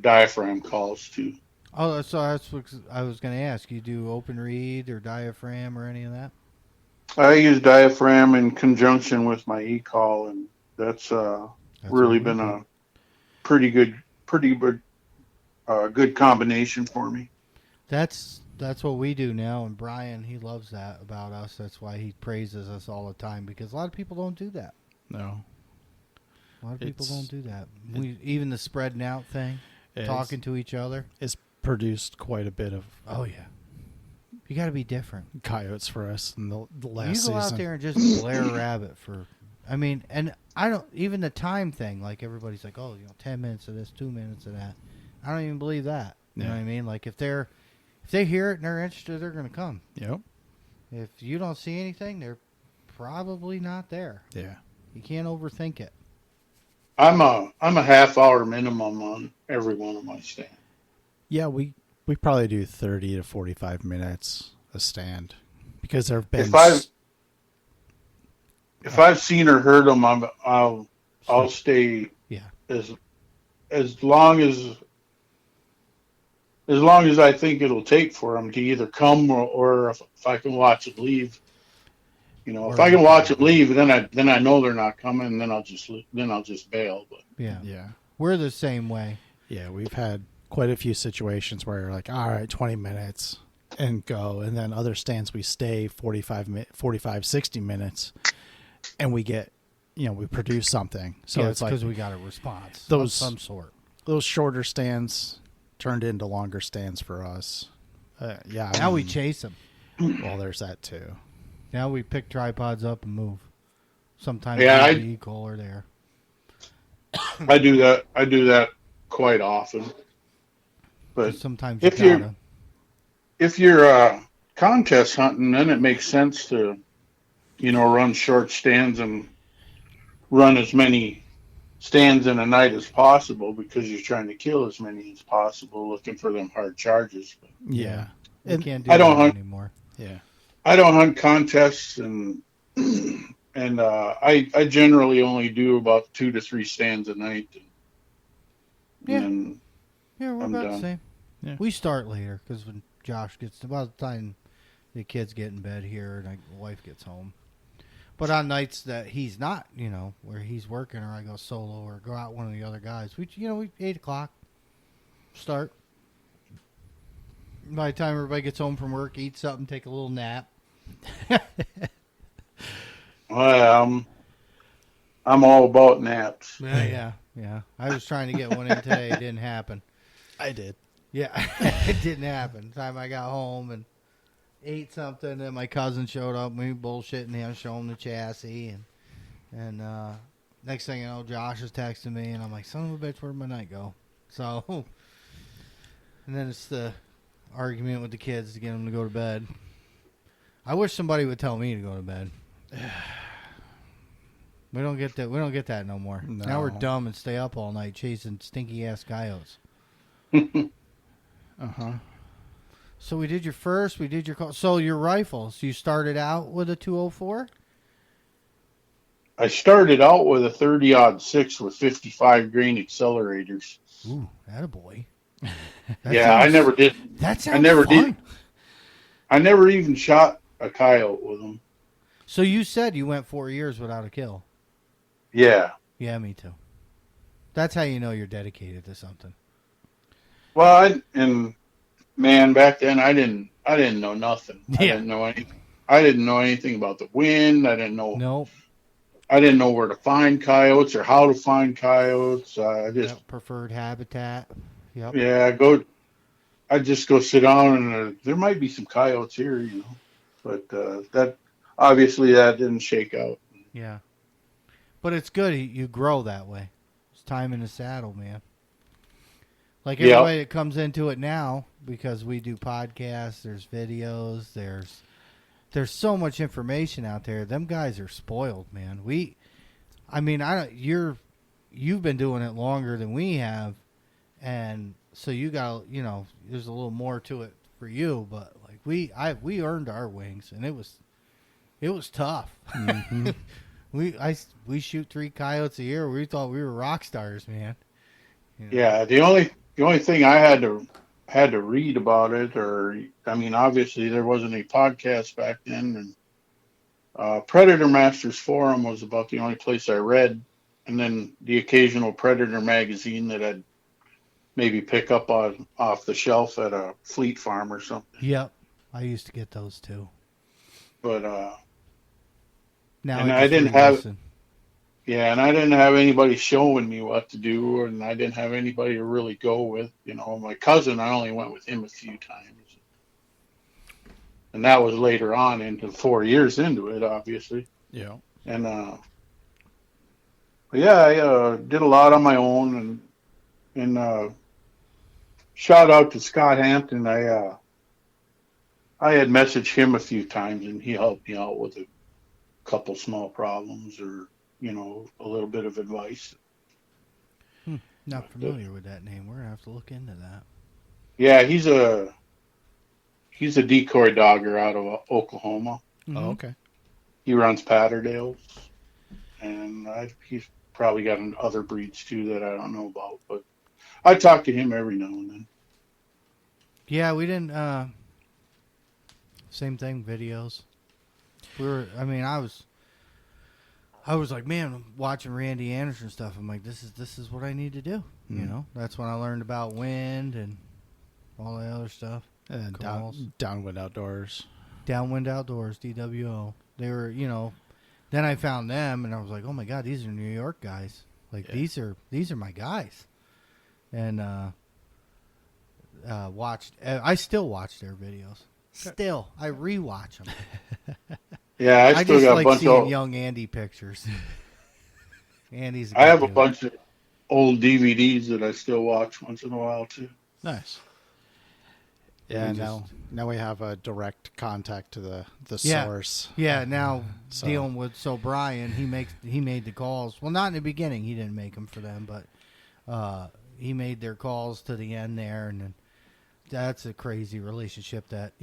diaphragm calls too. Oh, so that's what I was going to ask. You do open read or diaphragm or any of that? I use diaphragm in conjunction with my e-call, and that's really been a pretty good combination for me. That's what we do now, and Brian, he loves that about us. That's why he praises us all the time, because a lot of people don't do that. No. A lot of people don't do that. Even the spreading out thing, talking to each other. It's produced quite a bit of Oh yeah, you got to be different. coyotes for us in the last You season. go out there and just blare a rabbit for. I mean, and I don't even the time thing. Like everybody's like, oh, 10 minutes of this, 2 minutes of that. I don't even believe that. You know what I mean? Like if they hear it and they're interested, they're going to come. Yep. If you don't see anything, they're probably not there. Yeah. You can't overthink it. I'm a half hour minimum on every one of my stands. Yeah, we probably do 30 to 45 minutes a stand because there have been. If I've seen or heard them, I'll stay. Yeah. As long as I think it'll take for them to either come or if I can watch them leave. If I can watch them leave, then I know they're not coming, and then I'll just bail. But yeah, we're the same way. Yeah, we've had quite a few situations where you're like, all right, 20 minutes and go, and then other stands we stay 45, 60 minutes, and we get, we produce something. So it's like because we got a response of some sort. Those shorter stands turned into longer stands for us. Now we chase them. Well, there's that too. Now we pick tripods up and move. Sometimes vehicle or there. I do that quite often. But sometimes if you're contest hunting, then it makes sense to run short stands and run as many stands in a night as possible because you're trying to kill as many as possible, looking for them hard charges. But yeah, we can't do that anymore. Yeah. I don't hunt contests, and I generally only do about 2 to 3 stands a night. And we're I'm about done. the same. Yeah. We start later because when Josh gets about the time the kids get in bed here and the wife gets home. But on nights that he's not, where he's working or I go solo or go out with one of the other guys, we 8 o'clock start. By the time everybody gets home from work, eat something, take a little nap. Well, I'm all about naps. Yeah. I was trying to get one in today. It didn't happen. I did. Yeah, it didn't happen. The time I got home and ate something, and my cousin showed up, and we bullshitting him, showing him the chassis, and next thing you know, Josh is texting me, and I'm like, son of a bitch, where'd my night go? So, and then it's the argument with the kids to get them to go to bed. I wish somebody would tell me to go to bed. We don't get that. We don't get that no more. No. Now we're dumb and stay up all night chasing stinky ass coyotes. So we did your first. We did your call. So your rifles. You started out with a 204. I started out with a 30-06 with 55 grain accelerators. Ooh, attaboy. I never did. That sounds I never fun. did. I never even shot a coyote with them. So you said you went 4 years without a kill. Yeah. Yeah, me too. That's how you know you're dedicated to something. Well, man, back then I didn't know nothing. Yeah. I didn't know anything. I didn't know anything about the wind. I didn't know. Nope. I didn't know where to find coyotes or how to find coyotes. I just preferred habitat. Yep. Yeah, I just go sit down and there might be some coyotes here, but that obviously that didn't shake out. Yeah. But it's good you grow that way. It's time in the saddle, man. Like everybody that comes into it now, because we do podcasts, there's videos, there's so much information out there. Them guys are spoiled, man. You've been doing it longer than we have, and so you got, there's a little more to it for you. But like we earned our wings, and it was tough. Mm-hmm. We shoot 3 coyotes a year. We thought we were rock stars, man. Yeah, the only thing I had to read about it, obviously there wasn't any podcast back then, and Predator Masters Forum was about the only place I read, and then the occasional Predator magazine that I'd maybe pick up off the shelf at a Fleet Farm or something. Yep, I used to get those too. But now and I didn't have. Yeah, and I didn't have anybody showing me what to do, and I didn't have anybody to really go with. My cousin, I only went with him a few times, and that was later on into 4 years into it, obviously. Yeah. And but yeah, I did a lot on my own, and shout out to Scott Hampton. I had messaged him a few times, and he helped me out with a couple small problems, or a little bit of advice. Not familiar with that name. We're gonna have to look into that. Yeah, he's a decoy dogger out of Oklahoma. Mm-hmm. Oh, okay. He runs Patterdales, and he's probably got other breeds too that I don't know about. But I talk to him every now and then. Yeah, we didn't. Same thing. Videos. I was like, man, watching Randy Anderson stuff. I'm like, this is what I need to do. That's when I learned about wind and all the other stuff. And Downwind Outdoors. Downwind Outdoors, DWO. They were, Then I found them, and I was like, oh my god, these are New York guys. Like these are my guys. And I still watch their videos. Still, I rewatch them. Yeah, I still just got like a bunch seeing of young Andy pictures. Andy's. I have a bunch of old DVDs that I still watch once in a while too. Nice. Yeah, now we have a direct contact to the source. Yeah, now So- dealing with Brian, he made the calls. Well, not in the beginning, he didn't make them for them, but he made their calls to the end there, and then that's a crazy relationship that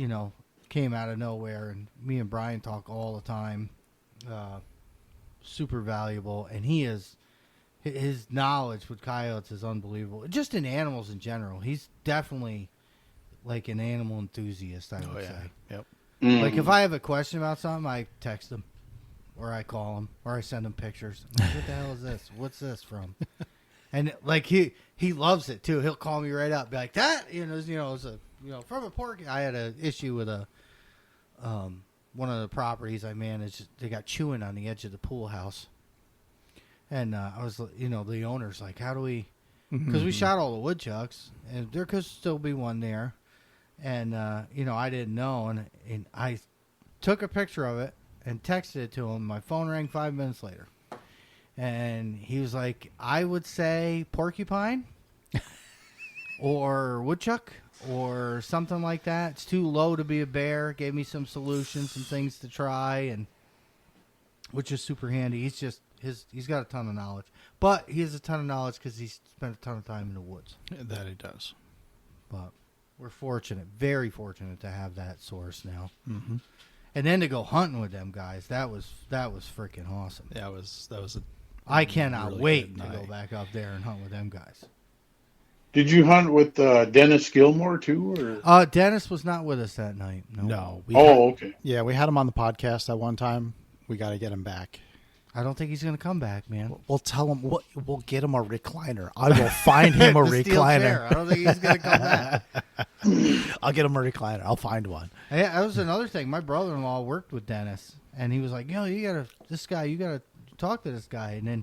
came out of nowhere. And me and Brian talk all the time. Super valuable, and his knowledge with coyotes is unbelievable. Just in animals in general, he's definitely like an animal enthusiast, I would say. Yep. Mm. Like if I have a question about something, I text him, or I call him, or I send him pictures. I'm like, what the hell is this? What's this from? And like he loves it too. He'll call me right up, be like that. It's a from a pork. I had an issue with one of the properties I managed. They got chewing on the edge of the pool house, and I was the owner's like, how do we? Because we shot all the woodchucks, and there could still be one there. And, I didn't know, and I took a picture of it and texted it to him. My phone rang 5 minutes later. And he was like, I would say porcupine or woodchuck or something like that. It's too low to be a bear. Gave me some solutions, some things to try, and which is super handy. He's got a ton of knowledge. But he has a ton of knowledge because he's spent a ton of time in the woods. That he does. But we're fortunate, very fortunate to have that source now. Mm-hmm. And then to go hunting with them guys, that was freaking awesome. Yeah, that was a I cannot really wait good to go night. back up there and hunt with them guys. Did you hunt with Dennis Gilmore too, or? Dennis was not with us that night. No. Okay. Yeah, we had him on the podcast at one time. We got to get him back. I don't think he's going to come back, man. We'll tell him. We'll get him a recliner. I will find him a The steel chair. recliner. I don't think he's going to come back. I'll get him a recliner. I'll find one. Yeah, that was another thing. My brother-in-law worked with Dennis, and he was like, you got to talk to this guy. And then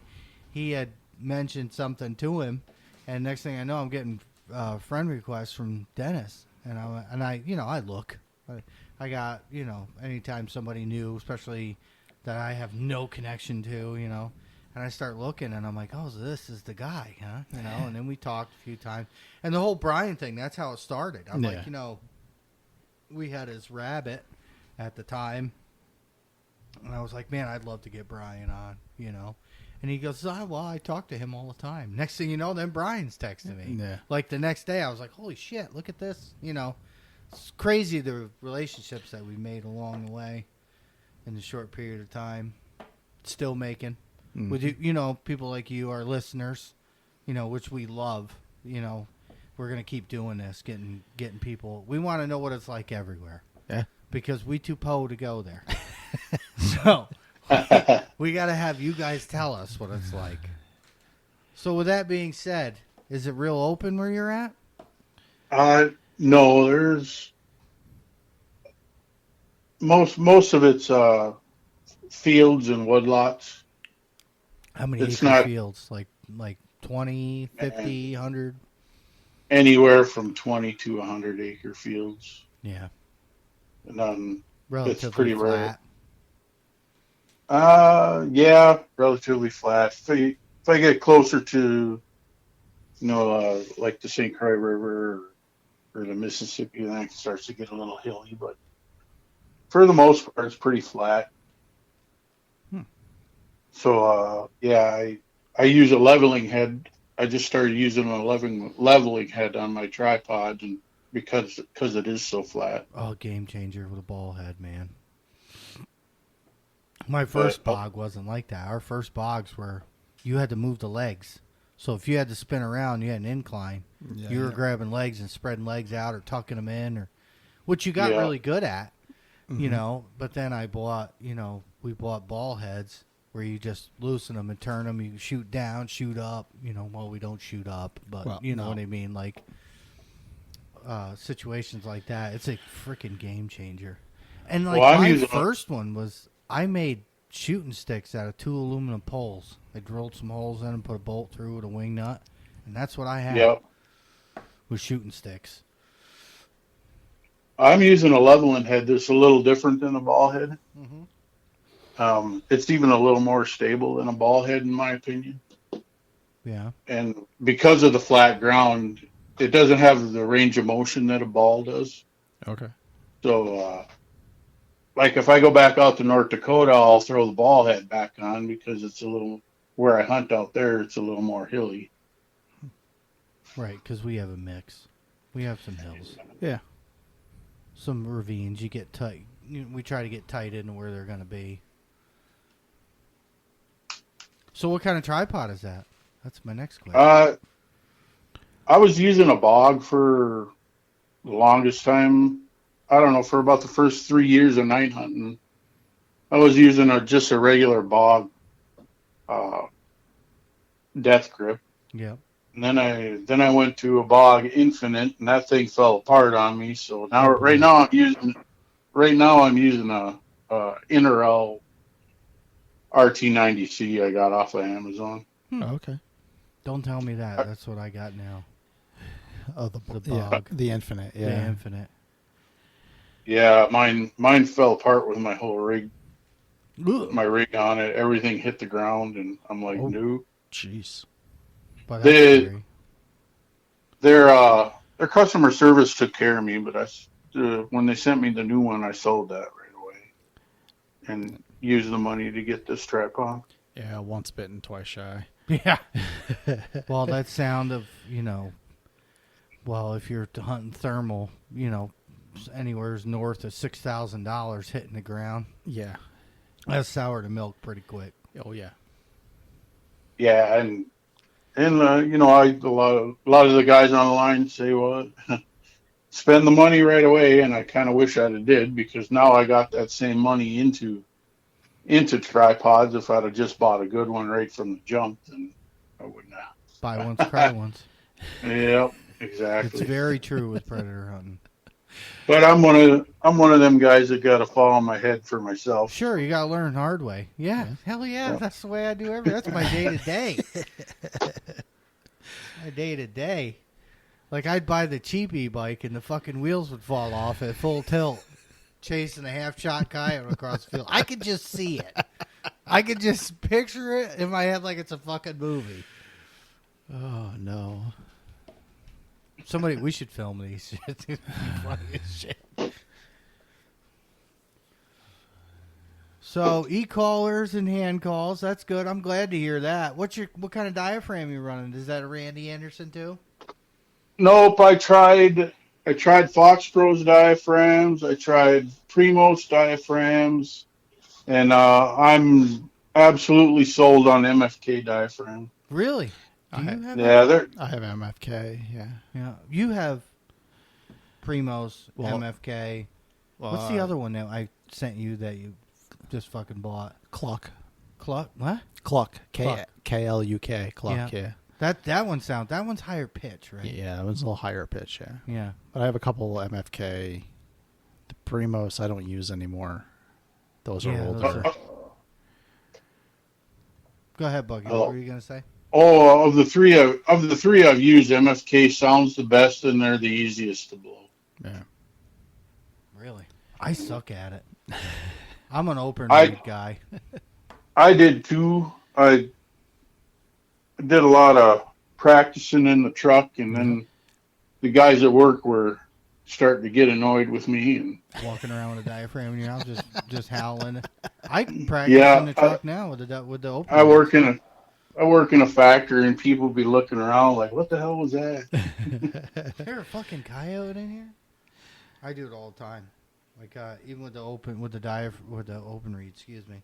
he had mentioned something to him, and next thing I know, I'm getting friend requests from Dennis. And I look. I got, anytime somebody new, especially that I have no connection to, and I start looking, and I'm like, oh, so this is the guy, huh? And then we talked a few times. And the whole Brian thing, that's how it started. I'm like, we had his rabbit at the time, and I was like, man, I'd love to get Brian on, And he goes, well, I talk to him all the time. Next thing you know, then Brian's texting me. Yeah. Like the next day, I was like, holy shit, look at this. It's crazy the relationships that we made along the way in a short period of time. Still making. Mm-hmm. With you, people like you, our listeners, which we love, we're going to keep doing this, getting people. We want to know what it's like everywhere. Yeah. Because we too po to go there. So we got to have you guys tell us what it's like. So with that being said, is it real open where you're at? No, there's most of it's fields and woodlots. How many It's acre not fields? Like 20, 50, 100? anywhere from 20 to 100 acre fields. Yeah. And it's Relatively pretty rare. flat. Yeah, relatively flat. If I get closer to, like the St. Croix River or the Mississippi, then it starts to get a little hilly. But for the most part, it's pretty flat. Hmm. So, yeah, I use a leveling head. I just started using a leveling head on my tripod, and because it is so flat. Oh, game changer with a ball head, man. My But first bog wasn't like that. Our first bogs were you had to move the legs. So if you had to spin around, you had an incline. Yeah, You were yeah. grabbing legs and spreading legs out or tucking them in, or which you got Yeah. really good at, Mm-hmm. you know. But then I bought, we bought ball heads where you just loosen them and turn them. You shoot down, shoot up. Well, we don't shoot up, but Well, you know no. what I mean. Like situations like that, it's a freaking game changer. And like Well, I'm my using first one was I made shooting sticks out of 2 aluminum poles. I drilled some holes in them, put a bolt through with a wing nut, and that's what I had. Yep. Was shooting sticks. I'm using a leveling head that's a little different than a ball head. Mm-hmm. It's even a little more stable than a ball head, in my opinion. Yeah. And because of the flat ground, it doesn't have the range of motion that a ball does. Okay. So, like if I go back out to North Dakota, I'll throw the ball head back on because it's a little, where I hunt out there, it's a little more hilly. Right, because we have a mix. We have some hills, Yeah. some ravines. You get tight. We try to get tight into where they're going to be. So, what kind of tripod is that? That's my next question. I was using a bog for the longest time. I don't know, for about the first 3 years of night hunting. I was using just a regular bog death grip. Yep. And then I went to a bog infinite, and that thing fell apart on me. So now Oh, boy. right now I'm using a Interel RT90C I got off of Amazon. Oh, okay. Don't tell me that. That's what I got now. Oh, The yeah, bog. the infinite. Yeah. The infinite. Yeah, mine fell apart with my whole rig, Ugh. my rig on it. Everything hit the ground, and I'm like, Oh. no. Jeez. But that's They- scary. Their customer service took care of me, but when they sent me the new one, I sold that right away and used the money to get this tripod. Yeah, once bitten, twice shy. Yeah. Well, that sound of, if you're hunting thermal, anywhere north of $6,000 hitting the ground, Yeah. that's sour to milk pretty quick. Oh, yeah. Yeah, and a lot of the guys on the line say, well, spend the money right away, and I kind of wish I'd have did, because now I got that same money into tripods. If I'd have just bought a good one right from the jump, then I wouldn't have. Buy once, cry once. Yep, It's exactly. very true with predator hunting. But I'm one of them guys that got to fall on my head for myself. Sure, you gotta learn the hard way. Yeah, hell yeah, Yeah. that's the way I do everything. That's my day to day. My day to day. Like I'd buy the cheap e-bike and the fucking wheels would fall off at full tilt, chasing a half-shot coyote across the field. I could just see it. I could just picture it in my head like it's a fucking movie. Oh, no. Somebody, we should film these. It's gonna be funny as shit. So e-callers and hand calls, that's good. I'm glad to hear that. What kind of diaphragm you running? Is that a Randy Anderson too? Nope, I tried Foxboro's diaphragms. I tried Primos diaphragms, and I'm absolutely sold on MFK diaphragm. Really? Do you have Yeah, I have MFK, yeah. Yeah. You have Primos, Well, MFK. What's the other one that I sent you that you just fucking bought? Cluck. Cluck? What? Cluck. Cluck. K-L-U-K. Cluck, Yeah. yeah. That one's higher pitch, right? Yeah, it was a little higher pitch, yeah. Yeah. But I have a couple MFK. The Primos I don't use anymore. Those are Yeah, older. those are- Go ahead, Bucky. Hello. What were you gonna say? Oh, of the three I've used, MFK sounds the best, and they're the easiest to blow. Yeah. Really? I suck at it. I'm an open I- reed guy. I did too. I did a lot of practicing in the truck, and then the guys at work were starting to get annoyed with me. And Walking around with a diaphragm in your mouth, just howling. I practice Yeah, in the truck now with the open. I reeds. work in a factory, and people be looking around like, "What the hell was that?" Is there a fucking coyote in here? I do it all the time. Like even with the open reed, excuse me.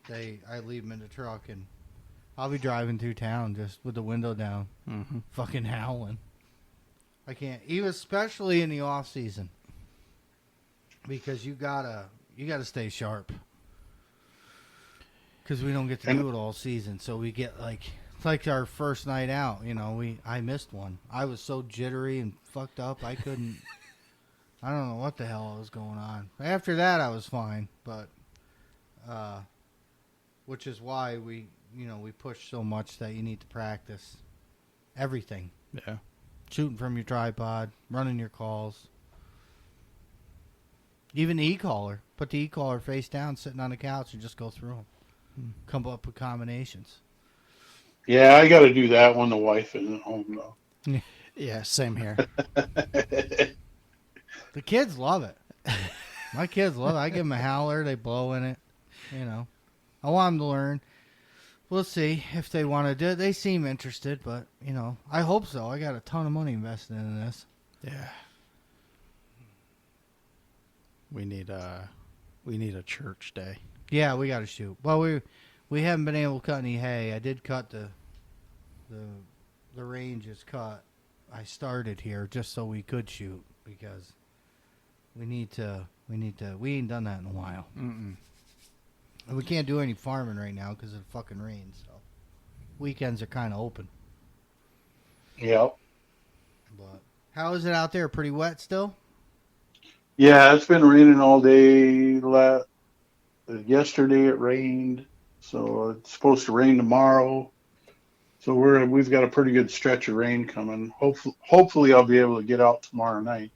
I leave them in the truck and I'll be driving through town just with the window down, fucking howling. I can't, even especially in the off season, because you gotta stay sharp. Because we don't get to do it all season, so we get it's like our first night out. You know, I missed one. I was so jittery and fucked up, I couldn't. I don't know what the hell was going on. After that, I was fine, but which is why we push so much that you need to practice everything. Yeah. Shooting from your tripod, running your calls. Even the e-collar. Put the e-collar face down, sitting on the couch, and just go through them. Come up with combinations. Yeah, I got to do that when the wife isn't home, though. Yeah, same here. The kids love it. My kids love it. I give them a howler. They blow in it. You know. I want them to learn. We'll see if they want to do it. They seem interested, but, I hope so. I got a ton of money invested in this. Yeah. We need a church day. Yeah, we got to shoot. Well, we haven't been able to cut any hay. I did cut the range is cut. I started here just so we could shoot because we ain't done that in a while. Mm-mm. And we can't do any farming right now because of the fucking rain, so weekends are kind of open. Yep. But how is it out there? Pretty wet still? Yeah, it's been raining all day. Yesterday it rained, so it's supposed to rain tomorrow. So we've got a pretty good stretch of rain coming. Hopefully I'll be able to get out tomorrow night.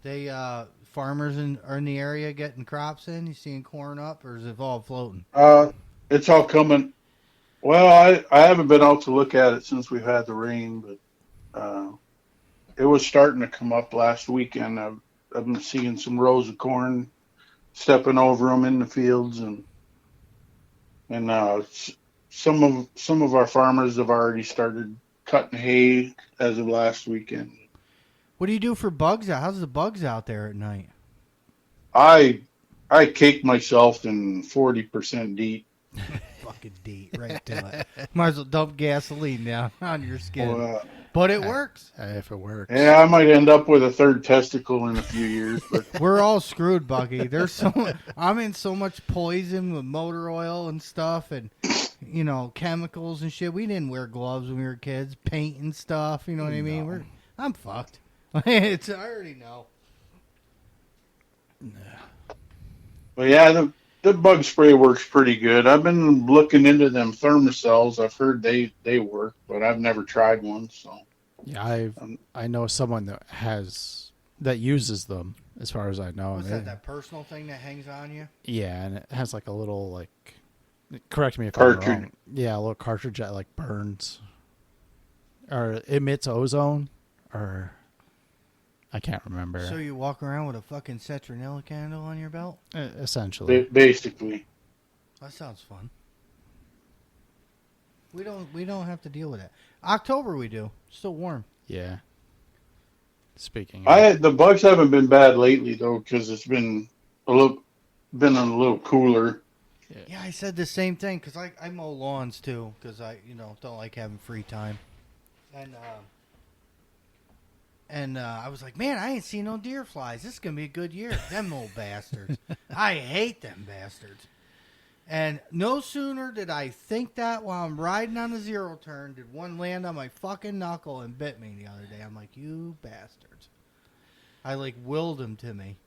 They farmers are in the area getting crops in. You seeing corn up, or is it all floating? It's all coming. Well, I haven't been out to look at it since we've had the rain, but it was starting to come up last weekend. I've been seeing some rows of corn, stepping over them in the fields, and some of our farmers have already started cutting hay as of last weekend. What do you do for bugs out? How's the bugs out there at night? I caked myself in 40% DEET. Fucking DEET right to it. Might as well dump gasoline down on your skin. But it works. If it works. Yeah, I might end up with a third testicle in a few years, but We're all screwed, Bucky. I'm in so much poison with motor oil and stuff, and chemicals and shit. We didn't wear gloves when we were kids, paint and stuff. You know what I mean? I'm fucked. I already know. But yeah, the bug spray works pretty good. I've been looking into them thermocells. I've heard they work, but I've never tried one. So yeah, I know someone that uses them. As far as I know, What's that personal thing that hangs on you? Yeah, and it has like a little correct me if cartridge. I'm wrong. Yeah, a little cartridge that burns or emits ozone, or I can't remember. So you walk around with a fucking citronella candle on your belt? Essentially. Basically. That sounds fun. We don't have to deal with that. October we do. Still warm. Yeah. Speaking The bugs haven't been bad lately though, because it's been a little cooler. Yeah, I said the same thing because I mow lawns too because I don't like having free time, and I was like, man, I ain't seen no deer flies. This is gonna be a good year. Them old bastards. I hate them bastards. And no sooner did I think that while I'm riding on the zero turn, did one land on my fucking knuckle and bit me the other day. I'm like, you bastards. I willed them to me.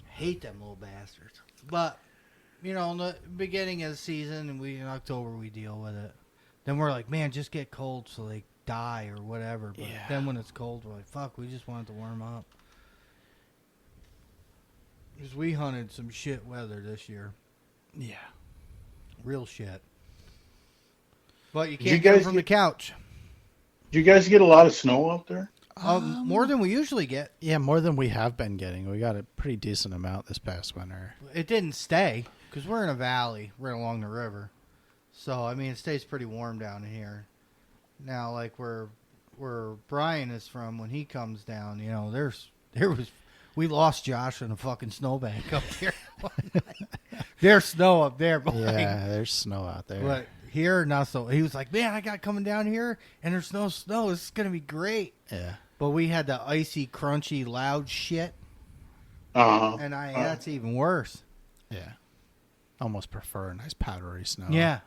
Hate them little bastards. But, in the beginning of the season, and in October we deal with it. Then we're like, man, just get cold so they die or whatever. But then when it's cold, we're like, fuck, we just want it to warm up. Because we hunted some shit weather this year. Yeah. Real shit. But you can't get it from the couch. Did you guys get a lot of snow out there? More than we usually get. Yeah, more than we have been getting. We got a pretty decent amount this past winter. It didn't stay because we're in a valley right along the river. So, I mean, it stays pretty warm down here. Now, like where Brian is from, when he comes down, we lost Josh in a fucking snowbank up here. There's snow up there. But yeah, there's snow out there. But here, not so. He was like, man, I got coming down here, and there's no snow. This is going to be great. Yeah. But we had the icy, crunchy, loud shit. And that's even worse. Yeah. Almost prefer a nice powdery snow. Yeah.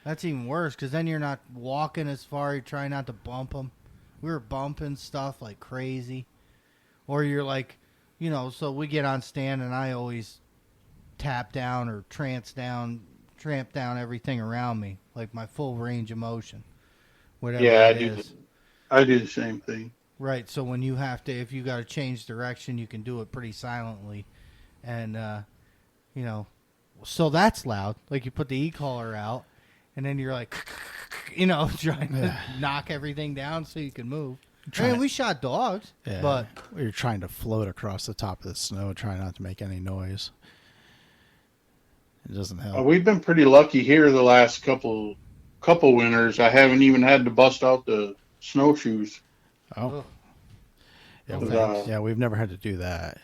That's even worse, because then you're not walking as far. You're trying not to bump them. We were bumping stuff like crazy. Or you're like, so we get on stand, and I always tap down or tramp down everything around me, like my full range of motion. Whatever it is. I do the same thing. Right, so when you have to, if you got to change direction, you can do it pretty silently. And, so that's loud. Like you put the e-collar out, and then you're like, trying to knock everything down so you can move. We shot dogs, but you're trying to float across the top of the snow, trying not to make any noise. It doesn't help. We've been pretty lucky here the last couple winters. I haven't even had to bust out the snowshoes. Oh. Yeah, we've never had to do that.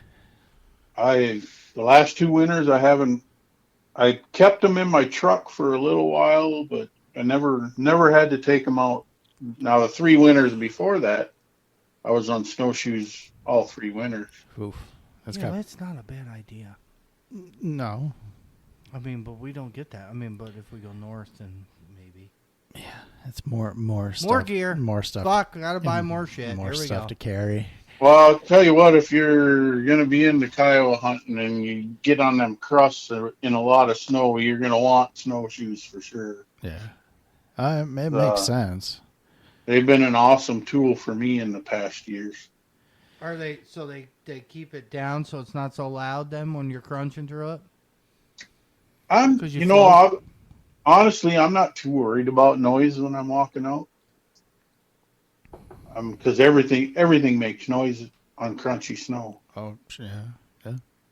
The last 2 winters I kept them in my truck for a little while, but I never had to take them out. Now the 3 winters before that, I was on snowshoes all 3 winters. Oof. That's not a bad idea. No. I mean, but we don't get that. I mean, but if we go north, then maybe. Yeah, it's more stuff. More gear. More stuff. Fuck, gotta buy more shit. More Here we stuff go. to carry. Well, I'll tell you what, if you're going to be into coyote hunting and you get on them crusts in a lot of snow, you're going to want snowshoes for sure. Yeah. It makes sense. They've been an awesome tool for me in the past years. Are they, so they keep it down so it's not so loud then when you're crunching through it? Honestly, I'm not too worried about noise when I'm walking out. Because everything makes noise on crunchy snow. Oh, yeah.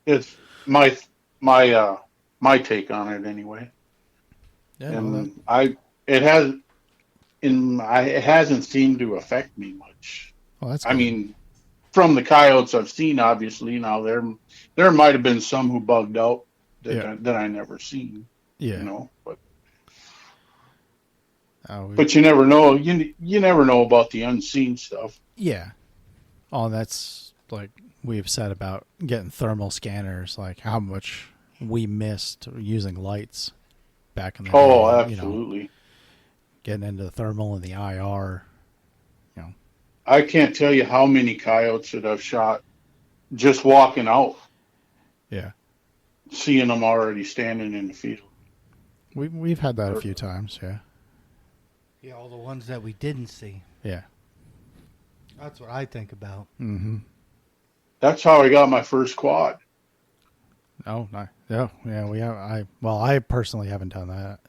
It's my take on it anyway. Yeah, and it hasn't seemed to affect me much. Well, that's I mean, from the coyotes I've seen, obviously now there might have been some who bugged out that I never seen. Yeah. But you never know. You never know about the unseen stuff. Yeah. Oh, that's like we've said about getting thermal scanners, like how much we missed using lights back in the day. Oh, absolutely. Getting into the thermal and the IR. I can't tell you how many coyotes that I've shot just walking out. Yeah. Seeing them already standing in the field. We've had that a few times, yeah. Yeah, all the ones that we didn't see. Yeah. That's what I think about. Mm-hmm. That's how I got my first quad. Oh, nice. Yeah, we have. I personally haven't done that.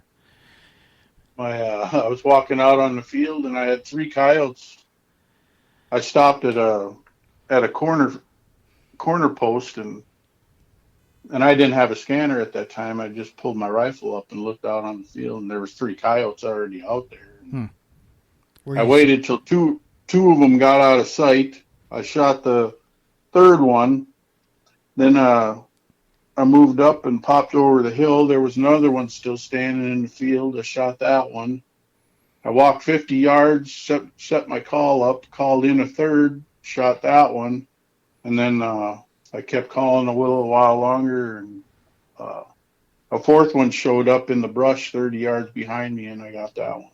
I was walking out on the field and I had 3 coyotes. I stopped at a corner post and I didn't have a scanner at that time. I just pulled my rifle up and looked out on the field and there was 3 coyotes already out there. I waited till two of them got out of sight. I shot the 3rd one. Then I moved up and popped over the hill. There was another one still standing in the field. I shot that one. I walked 50 yards, set my call up, called in a 3rd, shot that one. And then I kept calling a little while longer. And a 4th one showed up in the brush 30 yards behind me, and I got that one.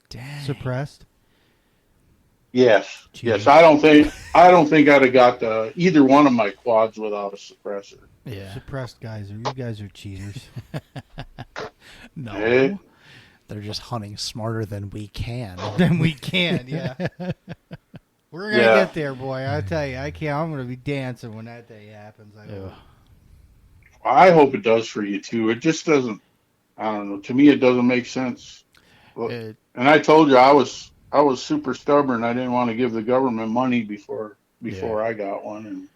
Dang. Suppressed? Yes. Jeez. Yes. I don't think I'd have got either one of my quads without a suppressor. Yeah. Suppressed guys, you guys are cheaters. No. Hey. They're just hunting smarter than we can. Then we can, yeah. We're gonna get there, boy. I tell you, I can't. I'm gonna be dancing when that day happens. Yeah. I hope it does for you too. It just doesn't. I don't know. To me, it doesn't make sense. Well, It, and I told you I was super stubborn. I didn't want to give the government money before I got one, and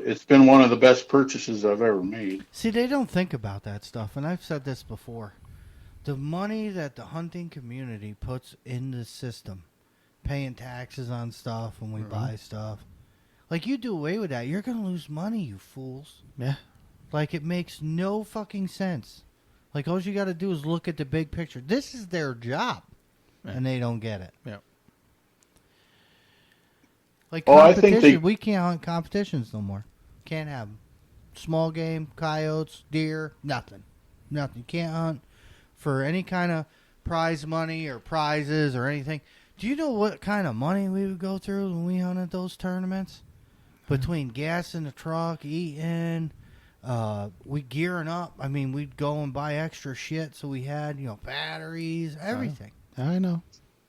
it's been one of the best purchases I've ever made. See, they don't think about that stuff, and I've said this before. The money that the hunting community puts in the system, paying taxes on stuff when we buy stuff, like you do away with that, you're gonna lose money, you fools. yeah. Like it makes no fucking sense. Like all you got to do is look at the big picture. This is their job, and they don't get it. Yeah. Like Oh, I competition, think we can't hunt competitions no more. Can't have them. Small game, coyotes, deer, nothing. You can't hunt for any kind of prize money or prizes or anything. Do you know what kind of money we would go through when we hunted those tournaments? Between gas in the truck, eating, we gearing up. I mean, we'd go and buy extra shit so we had, batteries, everything. I know.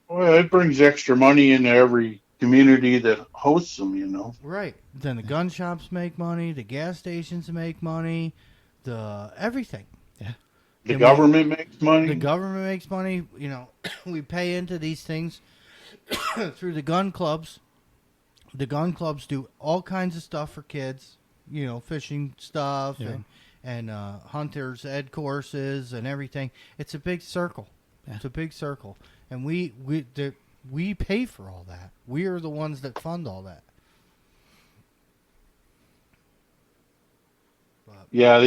Well, it brings extra money into every community that hosts them. Right. Then the gun shops make money, the gas stations make money, the everything. The government makes money. The government makes money. We pay into these things through the gun clubs. The gun clubs do all kinds of stuff for kids, fishing stuff and hunters ed courses and everything. It's a big circle. Yeah. It's a big circle. And we pay for all that. We are the ones that fund all that. But, Yeah,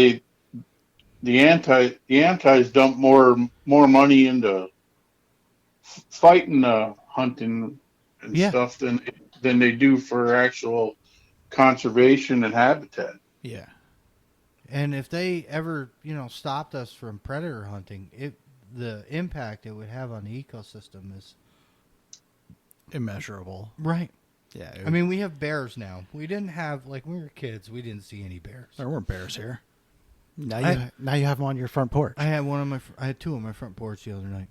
the antis dump more money into fighting hunting and stuff than they do for actual conservation and habitat. Yeah. And if they ever, stopped us from predator hunting, the impact it would have on the ecosystem is immeasurable. Right. Yeah. I mean, we have bears now. We didn't have, when we were kids, we didn't see any bears. There weren't bears here. Now you have them on your front porch. I had two on my front porch the other night.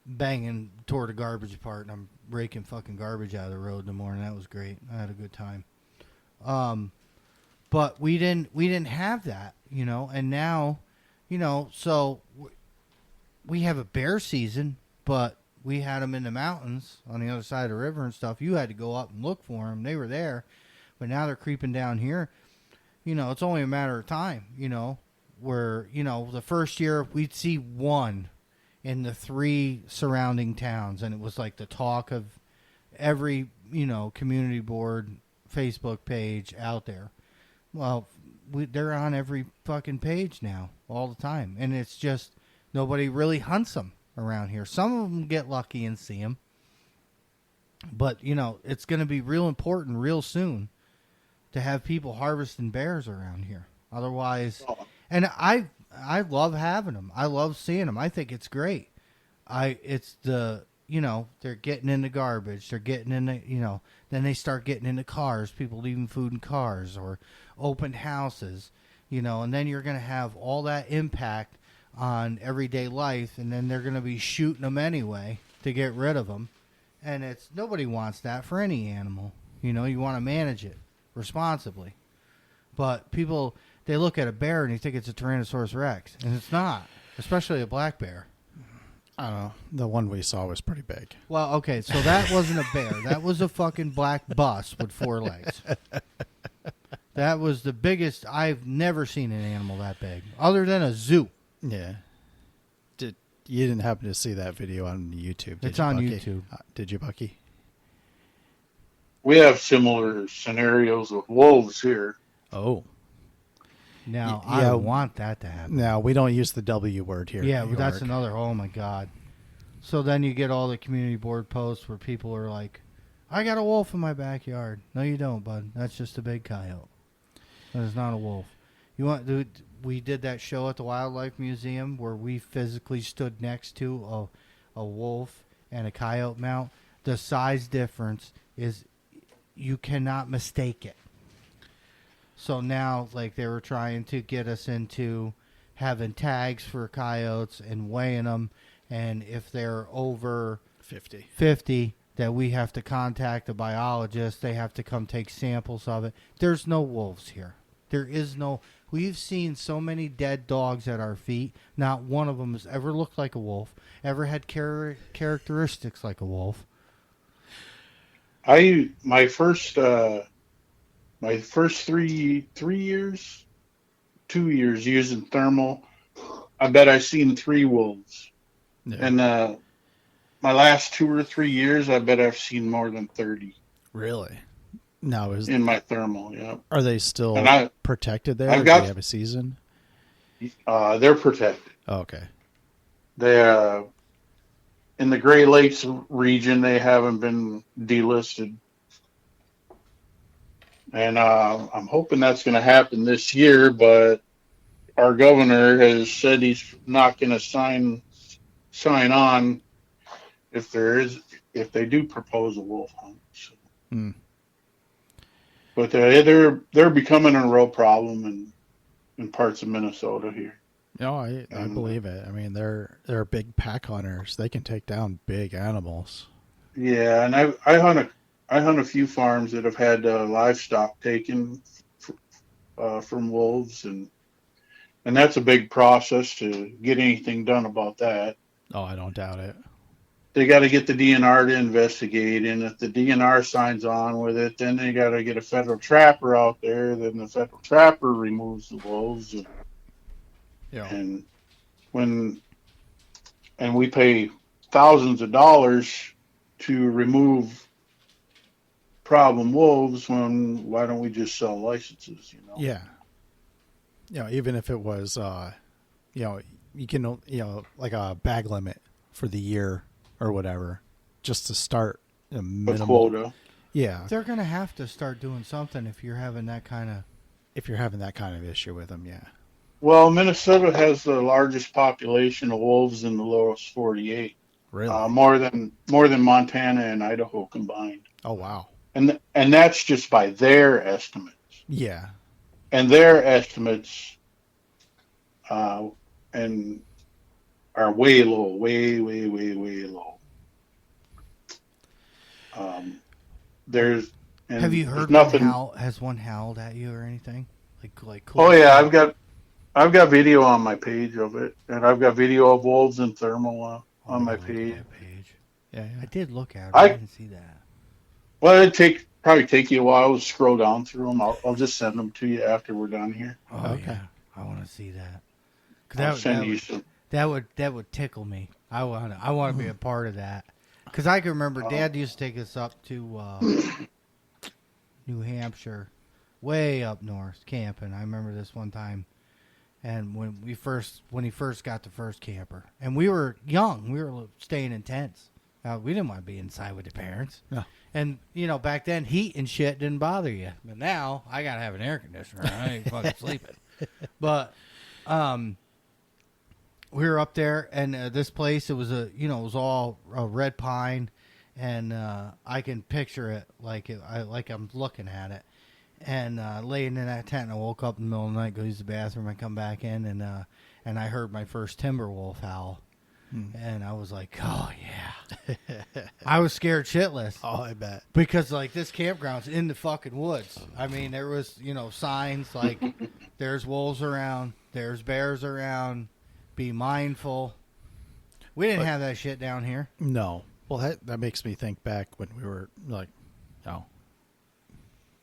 Banging, tore the garbage apart, and I'm raking fucking garbage out of the road in the morning. That was great. I had a good time. But we didn't have that, and now, so we have a bear season, but we had them in the mountains on the other side of the river and stuff. You had to go up and look for them. They were there, but now they're creeping down here. It's only a matter of time, where, the first year we'd see one in the 3 surrounding towns, and it was like the talk of every, community board, Facebook page out there. Well, they're on every fucking page now, all the time, and it's just nobody really hunts them around here. Some of them get lucky and see them, but, it's going to be real important real soon to have people harvesting bears around here. Otherwise, and I love having them. I love seeing them. I think it's great. It's the, they're getting in the garbage. They're getting in the, then they start getting into cars, people leaving food in cars or open houses, and then you're going to have all that impact on everyday life, and then they're going to be shooting them anyway to get rid of them. And nobody wants that for any animal. You want to manage it responsibly. But people, they look at a bear and you think it's a Tyrannosaurus Rex, and it's not, especially a black bear. I don't know. The one we saw was pretty big. Well, okay, so that wasn't a bear. That was a fucking black bus with 4 legs. That was the biggest. I've never seen an animal that big, other than a zoo. Yeah. You didn't happen to see that video on YouTube? It's on Bucky? YouTube. Did you, Bucky? We have similar scenarios with wolves here. Oh. Now, Yeah. I want that to happen. No, we don't use the W word here. Yeah, in but that's New York. another. Oh my god! So then you get all the community board posts where people are like, "I got a wolf in my backyard." No, you don't, bud. That's just a big coyote. That is not a wolf. We did that show at the Wildlife Museum where we physically stood next to a wolf and a coyote mount. The size difference is you cannot mistake it. So now, like, they were trying to get us into having tags for coyotes and weighing them, and if they're over 50, that we have to contact a biologist. They have to come take samples of it. There's no wolves here. There is no. We've seen so many dead dogs at our feet. Not one of them has ever looked like a wolf, ever had characteristics like a wolf. My first 2 years using thermal, I bet I've seen 3 wolves. Yeah. And my last 2 or 3 years, I bet I've seen more than 30 Really? Now in my thermal. Yeah. are they still And protected there? I've Or got- do they have a season? they're protected. Oh, okay. They in the Great Lakes region, they haven't been delisted. And I'm hoping that's going to happen this year, but our governor has said he's not going to sign on if they do propose a wolf hunt. So. Hmm. But they're becoming a real problem in parts of Minnesota here. No, I believe it. I mean, they're big pack hunters. They can take down big animals. Yeah, and I hunt a few farms that have had livestock taken from wolves, and that's a big process to get anything done about that. Oh, I don't doubt it. They got to get the DNR to investigate, and if the DNR signs on with it, then they got to get a federal trapper out there. Then the federal trapper removes the wolves, Yeah. and we pay thousands of dollars to remove problem wolves. Why don't we just sell licenses? You know? Yeah. Even if it was, you can, like a bag limit for the year or whatever, just to start a A minimum quota. Yeah. They're going to have to start doing something if you're having that kind of... If you're having that kind of issue with them, yeah. Well, Minnesota has the largest population of wolves in the lowest 48. Really? More than Montana and Idaho combined. Oh, wow. And that's just by their estimates. Yeah. And their estimates and are way low, way low. Have you heard nothing? has one howled at you or anything? Like Oh yeah, I've got video on my page of it, and I've got video of wolves and thermal on my page. Yeah. I did look at it. I didn't see that. Well, it'd probably take you a while to scroll down through them. I'll just send them to you after we're done here. Oh, Okay. yeah. I want to see that. I'll send you some. That would tickle me. I want to be a part of that. Because I can remember Dad used to take us up to New Hampshire, way up north, camping. I remember this one time, and when he first got the first camper, and we were young, we were staying in tents. We didn't want to be inside with the parents. No. And, back then, heat and shit didn't bother you. But now, I got to have an air conditioner. I ain't fucking sleeping. But, we were up there, and this place, it was it was all red pine, and I can picture it like I'm looking at it. And laying in that tent, and I woke up in the middle of the night, go use the bathroom, I come back in, and I heard my first timber wolf howl. And I was like, oh, yeah. I was scared shitless. Oh, I bet. Because, this campground's in the fucking woods. I mean, there was, signs like there's wolves around, there's bears around, be mindful. We didn't have that shit down here. No. Well, that makes me think back when we were,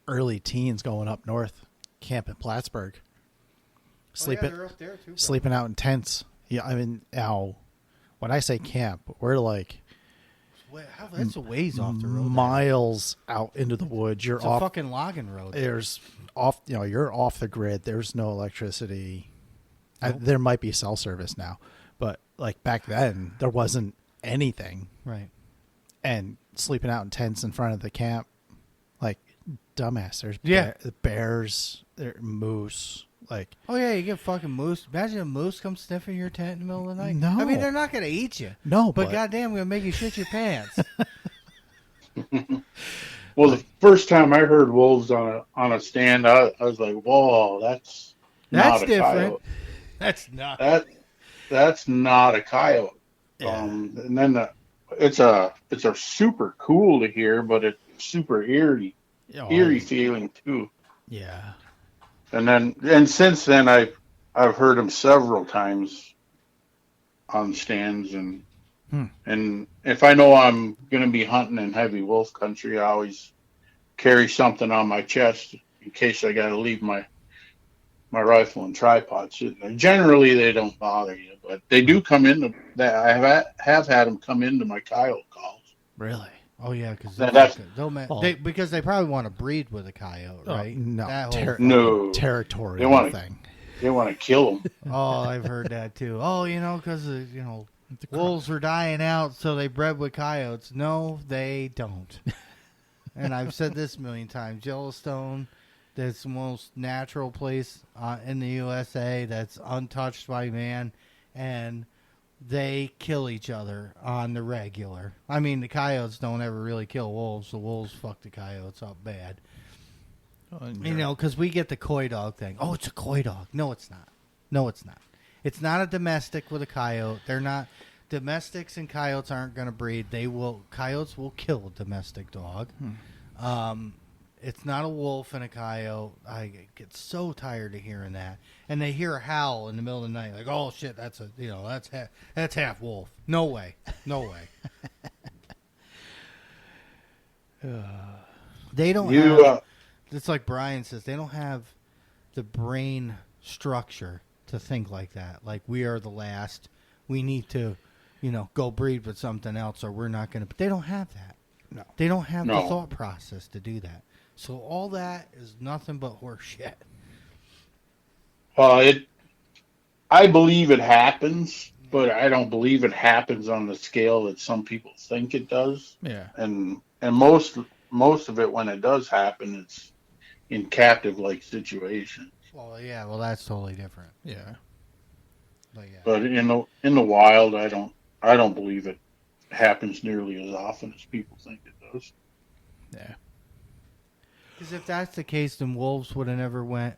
early teens going up north, camp in Plattsburgh. They're up there too. Sleeping out in tents. Yeah, I mean, now... When I say camp, we're That's a ways off the road. miles out into the woods. You're It's off a fucking logging road. There's off. You're off the grid. There's no electricity. There might be cell service now, but back then there wasn't anything. Right. And sleeping out in tents in front of the camp, dumbass. There's bears, there moose. Oh, yeah, you get fucking moose. Imagine a moose comes sniffing your tent in the middle of the night. No. I mean, they're not going to eat you. No, But goddamn, going to make you shit your pants. Well, first time I heard wolves on a stand, I was like, whoa, that's That's not a different. coyote. That's not. That's not a coyote. Yeah. And then it's a super cool to hear, but it's super eerie Oh, feeling too. yeah. And since then I've heard them several times on stands, Hmm. and if I know I'm gonna be hunting in heavy wolf country, I always carry something on my chest in case I gotta leave my rifle and tripod sitting there. Generally, they don't bother you, but they do come into that. Have had them come into my coyote calls. Really? Oh yeah, because That's because they probably want to breed with a coyote, right? No. That whole no, Territorial they want to thing. they want to kill them. Oh, I've heard that too. Oh, because wolves were dying out, so they bred with coyotes. No, they don't. And I've said this a million times. Yellowstone, that's the most natural place in the USA that's untouched by man, and they kill each other on the regular. I mean, the coyotes don't ever really kill wolves. The wolves fuck the coyotes up bad. Because we get the coy dog thing. Oh, it's a coy dog. No, it's not. No, it's not. It's not a domestic with a coyote. They're not. Domestics and coyotes aren't going to breed. Coyotes will kill a domestic dog. It's not a wolf and a coyote. I get so tired of hearing that. And they hear a howl in the middle of the night, like, "Oh shit, that's half wolf." No way, no way. They don't. It's like Brian says. They don't have the brain structure to think like that. Like, we are the last. We need to, go breed with something else, or we're not going to. But they don't have that. No. They don't have the thought process to do that. So all that is nothing but horse shit. Well, I believe it happens, but I don't believe it happens on the scale that some people think it does. Yeah. And most of it, when it does happen, it's in captive like situations. Well, yeah. Well, that's totally different. Yeah. But in the wild, I don't believe it happens nearly as often as people think it does. Yeah. Because if that's the case, then wolves would have never went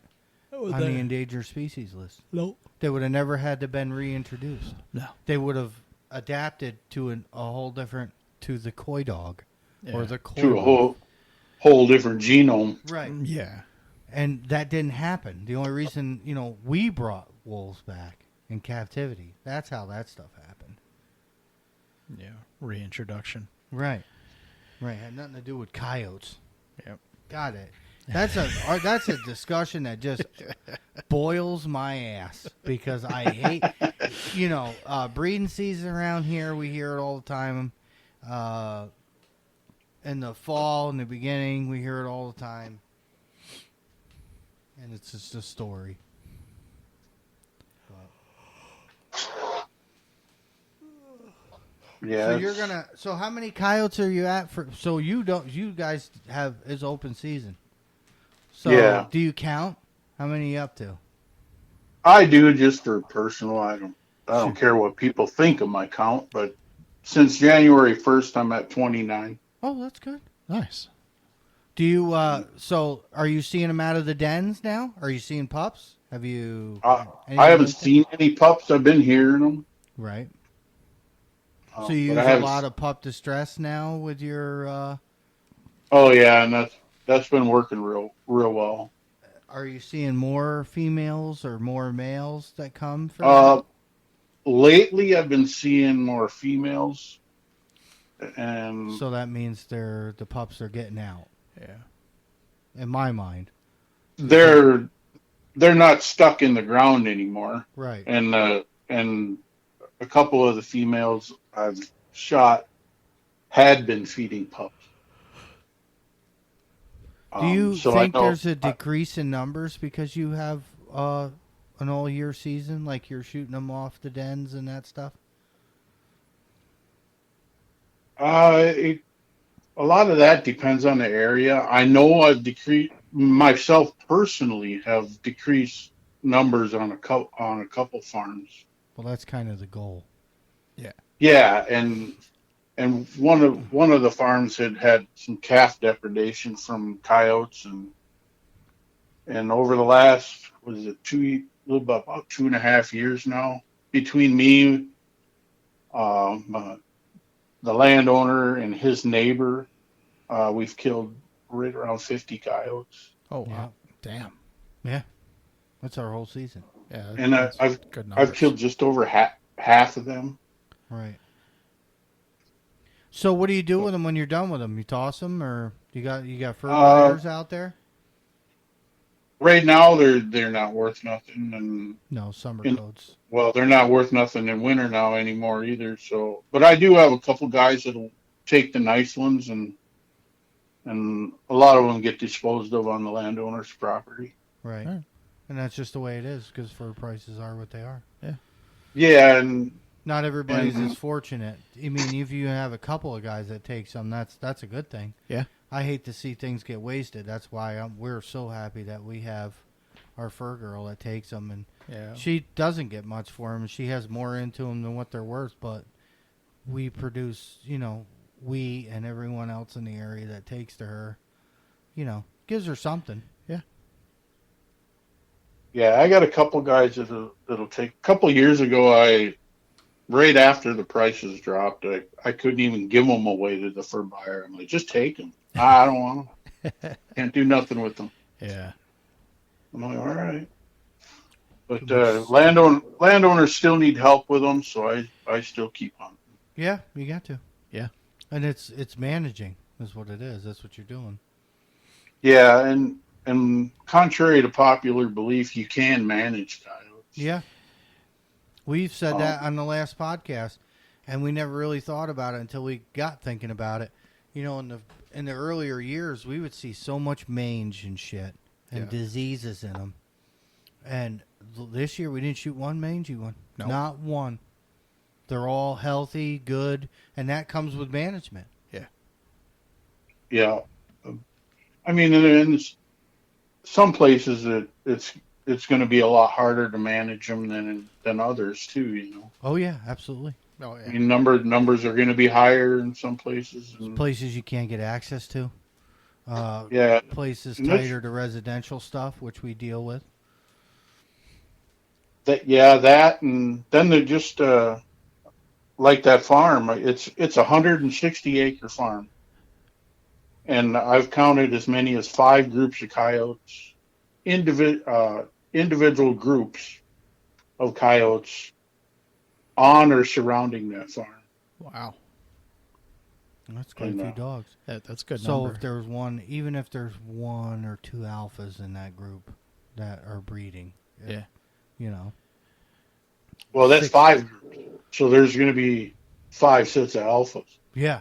on the endangered species list. Nope. They would have never had to been reintroduced. No. They would have adapted to a whole different, to the coy dog, or the coy to a whole different genome. Right. Yeah. And that didn't happen. The only reason, we brought wolves back in captivity. That's how that stuff happened. Yeah. Reintroduction. Right. Right. Had nothing to do with coyotes. Yep. Got it. That's a discussion that just boils my ass, because I hate, breeding season around here. We hear it all the time. In the fall, in the beginning, we hear it all the time. And it's just a story. Yeah. So how many coyotes are you at for? So you guys have is open season. So yeah. Do you count? How many are you up to? I do, just for personal. I don't care what people think of my count, but since January 1st, I'm at 29. Oh, that's good. Nice. Do you? So are you seeing them out of the dens now? Are you seeing pups? Have you? I haven't seen any pups. I've been hearing them. Right. So you use a lot of pup distress now with your. Oh yeah, and that's been working real well. Are you seeing more females or more males that come from? Lately, I've been seeing more females, and so that means the pups are getting out. Yeah. In my mind, they're not stuck in the ground anymore. Right. And a couple of the females I've shot had been feeding pups. Do you think there's a decrease in numbers because you have an all-year season, like you're shooting them off the dens and that stuff? A lot of that depends on the area. I know I've myself personally have decreased numbers on a couple farms. Well, that's kind of the goal. Yeah, and and one of the farms had some calf depredation from coyotes, and over the last, was it about 2.5 years now, between me, uh, the landowner and his neighbor, we've killed right around 50 coyotes. Oh wow, Yeah. damn. Yeah, that's our whole season. Yeah, And that's I've good numbers. killed just over half of them. Right. So what do you do with them when you're done with them? You toss them, or you got fur buyers out there? Right now, they're not worth nothing, No, summer and coats. well, they're not worth nothing in winter now anymore either. So, but I do have a couple guys that'll take the nice ones, and a lot of them get disposed of on the landowner's property. Right. Right. And that's just the way it is because fur prices are what they are. Yeah, and Not everybody's as fortunate. I mean, if you have a couple of guys that take some, that's a good thing. Yeah. I hate to see things get wasted. That's why we're so happy that we have our fur girl that takes them, and Yeah. she doesn't get much for them. She has more into them than what they're worth, but we produce, we and everyone else in the area that takes to her, gives her something. yeah, I got a couple guys that'll take. A couple years ago, right after the prices dropped, I couldn't even give them away to the fur buyer. I'm like, just take them. I don't want them. Can't do nothing with them. Yeah. I'm like, all right. But Looks- landowners still need help with them, so I still keep hunting. Yeah, you got to. Yeah. And it's managing is what it is. That's what you're doing. Yeah, and contrary to popular belief, you can manage coyotes. Yeah. We've said that on the last podcast, and we never really thought about it until we got thinking about it. In the earlier years, we would see so much mange and shit and diseases in them. And this year, we didn't shoot one mangy one. Nope. Not one. They're all healthy, good, and that comes with management. Yeah. I mean, in some places it's going to be a lot harder to manage them than others too. Oh yeah, absolutely. Oh I yeah. mean, numbers are going to be higher in some places. And, Places you can't get access to. yeah. Places And that's- tighter to residential stuff, which we deal with. That, and then they're just like that farm. It's a 160-acre farm, and I've counted as many as 5 groups of coyotes, individual groups of coyotes on or surrounding that farm. Wow. That's quite a And, few dogs. That's a good So number. if there's one, even if there's 1 or 2 alphas in that group that are breeding, Yeah. Well, that's 6. 5 groups, so there's going to be 5 sets of alphas. Yeah.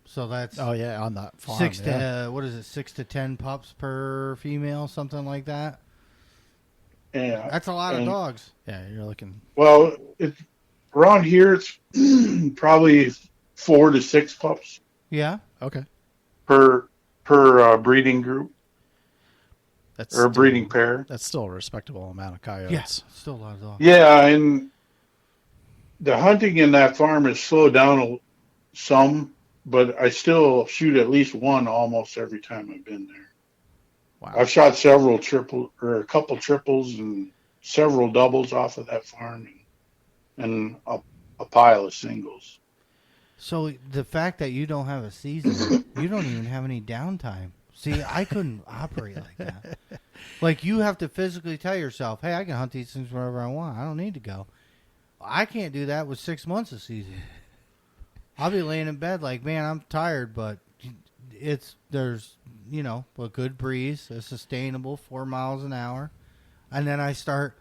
So that's Oh yeah, on that farm. 6 yeah. to what is it? 6 to 10 pups per female, something like that. Yeah. That's a lot of And- dogs. Yeah, you're looking. Well, around here it's probably 4 to 6 pups Yeah. Okay. per breeding group That's or a breeding pair. That's still a respectable amount of coyotes. Yes. Still a lot of dogs. Yeah, and the hunting in that farm has slowed down some, but I still shoot at least one almost every time I've been there. Wow. I've shot a couple triples and several doubles off of that farm, and a pile of singles. So the fact that you don't have a season, you don't even have any downtime. See, I couldn't operate like that. Like, you have to physically tell yourself, hey, I can hunt these things wherever I want. I don't need to go. I can't do that with 6 months of season. I'll be laying in bed like, man, I'm tired, but there's a good breeze, a sustainable 4 miles an hour. And then I start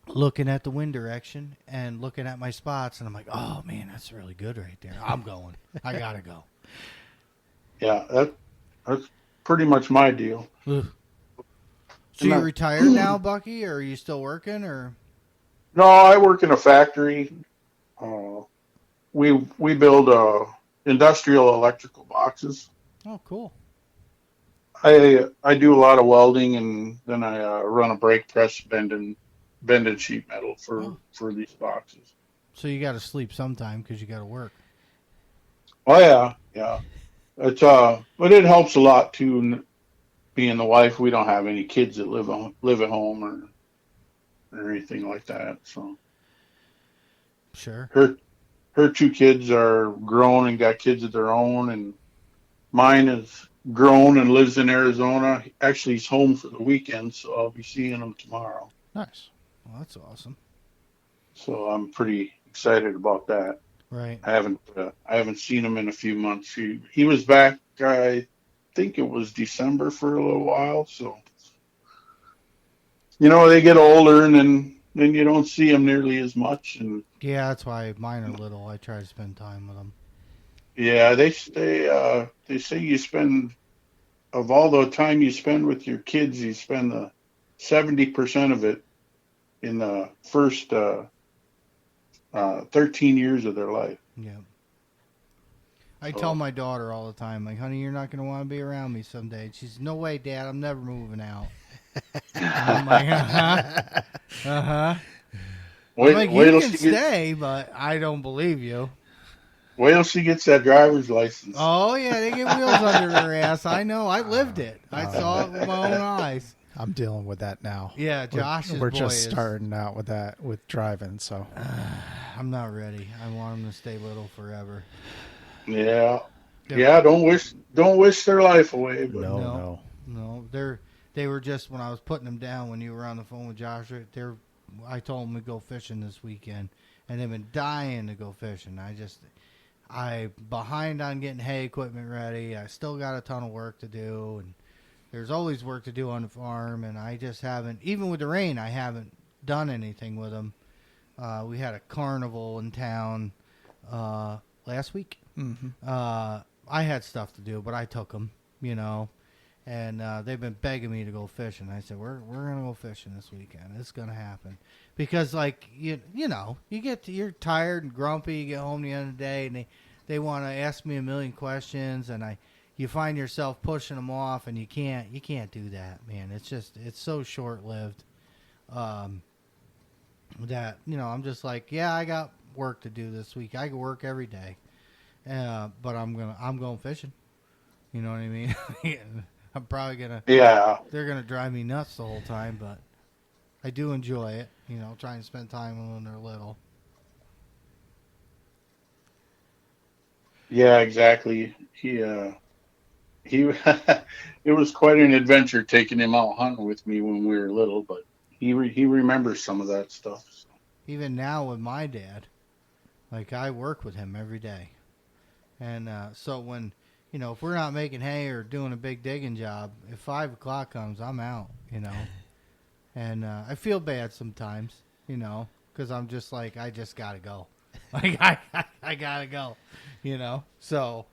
looking at the wind direction and looking at my spots, and I'm like, oh, man, that's really good right there. I'm going. I got to go. Yeah, that's pretty much my deal. Ugh. So And you that- retired now, Bucky, or are you still working? Or No, I work in a factory. We build industrial electrical boxes. oh, cool. I do a lot of welding, and then I run a brake press bending sheet metal for these boxes. So you got to sleep sometime because you got to work. Oh yeah, yeah. It's but it helps a lot too. Being the wife, we don't have any kids that live at home or anything like that. So Sure. her her two kids are grown and got kids of their own, and mine is grown and lives in Arizona. Actually, he's home for the weekend, so I'll be seeing him tomorrow. Nice. Well, that's awesome. So I'm pretty excited about that. Right. I haven't seen him in a few months. He was back. I think it was December for a little while. So they get older, and then you don't see them nearly as much. And Yeah, that's why mine are little. I try to spend time with them. yeah, they say you spend of all the time you spend with your kids, you spend the 70% of it in the first 13 years of their life. Yeah. I tell my daughter all the time, like, honey, you're not going to want to be around me someday. She's, no way, Dad, I'm never moving out. I'm like, uh-huh. Uh-huh. I'm like, you can stay, but I don't believe you. Wait till she gets that driver's license. Oh, yeah, they get wheels under their ass. I know. I lived it. I saw it with my own eyes. I'm dealing with that now. Yeah, Josh's We're boy just is, starting out with that, with driving, so. I'm not ready. I want him to stay little forever. Yeah. Yeah, don't wish their life away. But No. They were just, when I was putting them down when you were on the phone with Josh, I told them to go fishing this weekend, and they've been dying to go fishing. I'm behind on getting hay equipment ready. I still got a ton of work to do, and there's always work to do on the farm, and I just haven't, even with the rain, I haven't done anything with them. We had a carnival in town last week. Mm-hmm. I had stuff to do, but I took them, and they've been begging me to go fishing. I said, we're gonna go fishing this weekend. It's gonna happen because, like, you're tired and grumpy. You get home the end of the day, and they want to ask me a million questions, and you find yourself pushing them off, and you can't do that, man. It's so short lived. That I'm just like, yeah, I got work to do this week. I can work every day, but I'm going fishing. You know what I mean? I'm probably gonna. Yeah. They're gonna drive me nuts the whole time, but I do enjoy it. Trying to spend time with them when they're little. Yeah, exactly. He it was quite an adventure taking him out hunting with me when we were little, but he remembers some of that stuff. So. Even now with my dad, like, I work with him every day, and so when if we're not making hay or doing a big digging job, if 5 o'clock comes, I'm out. And I feel bad sometimes, because I'm just like, I just gotta go, like I gotta go, So,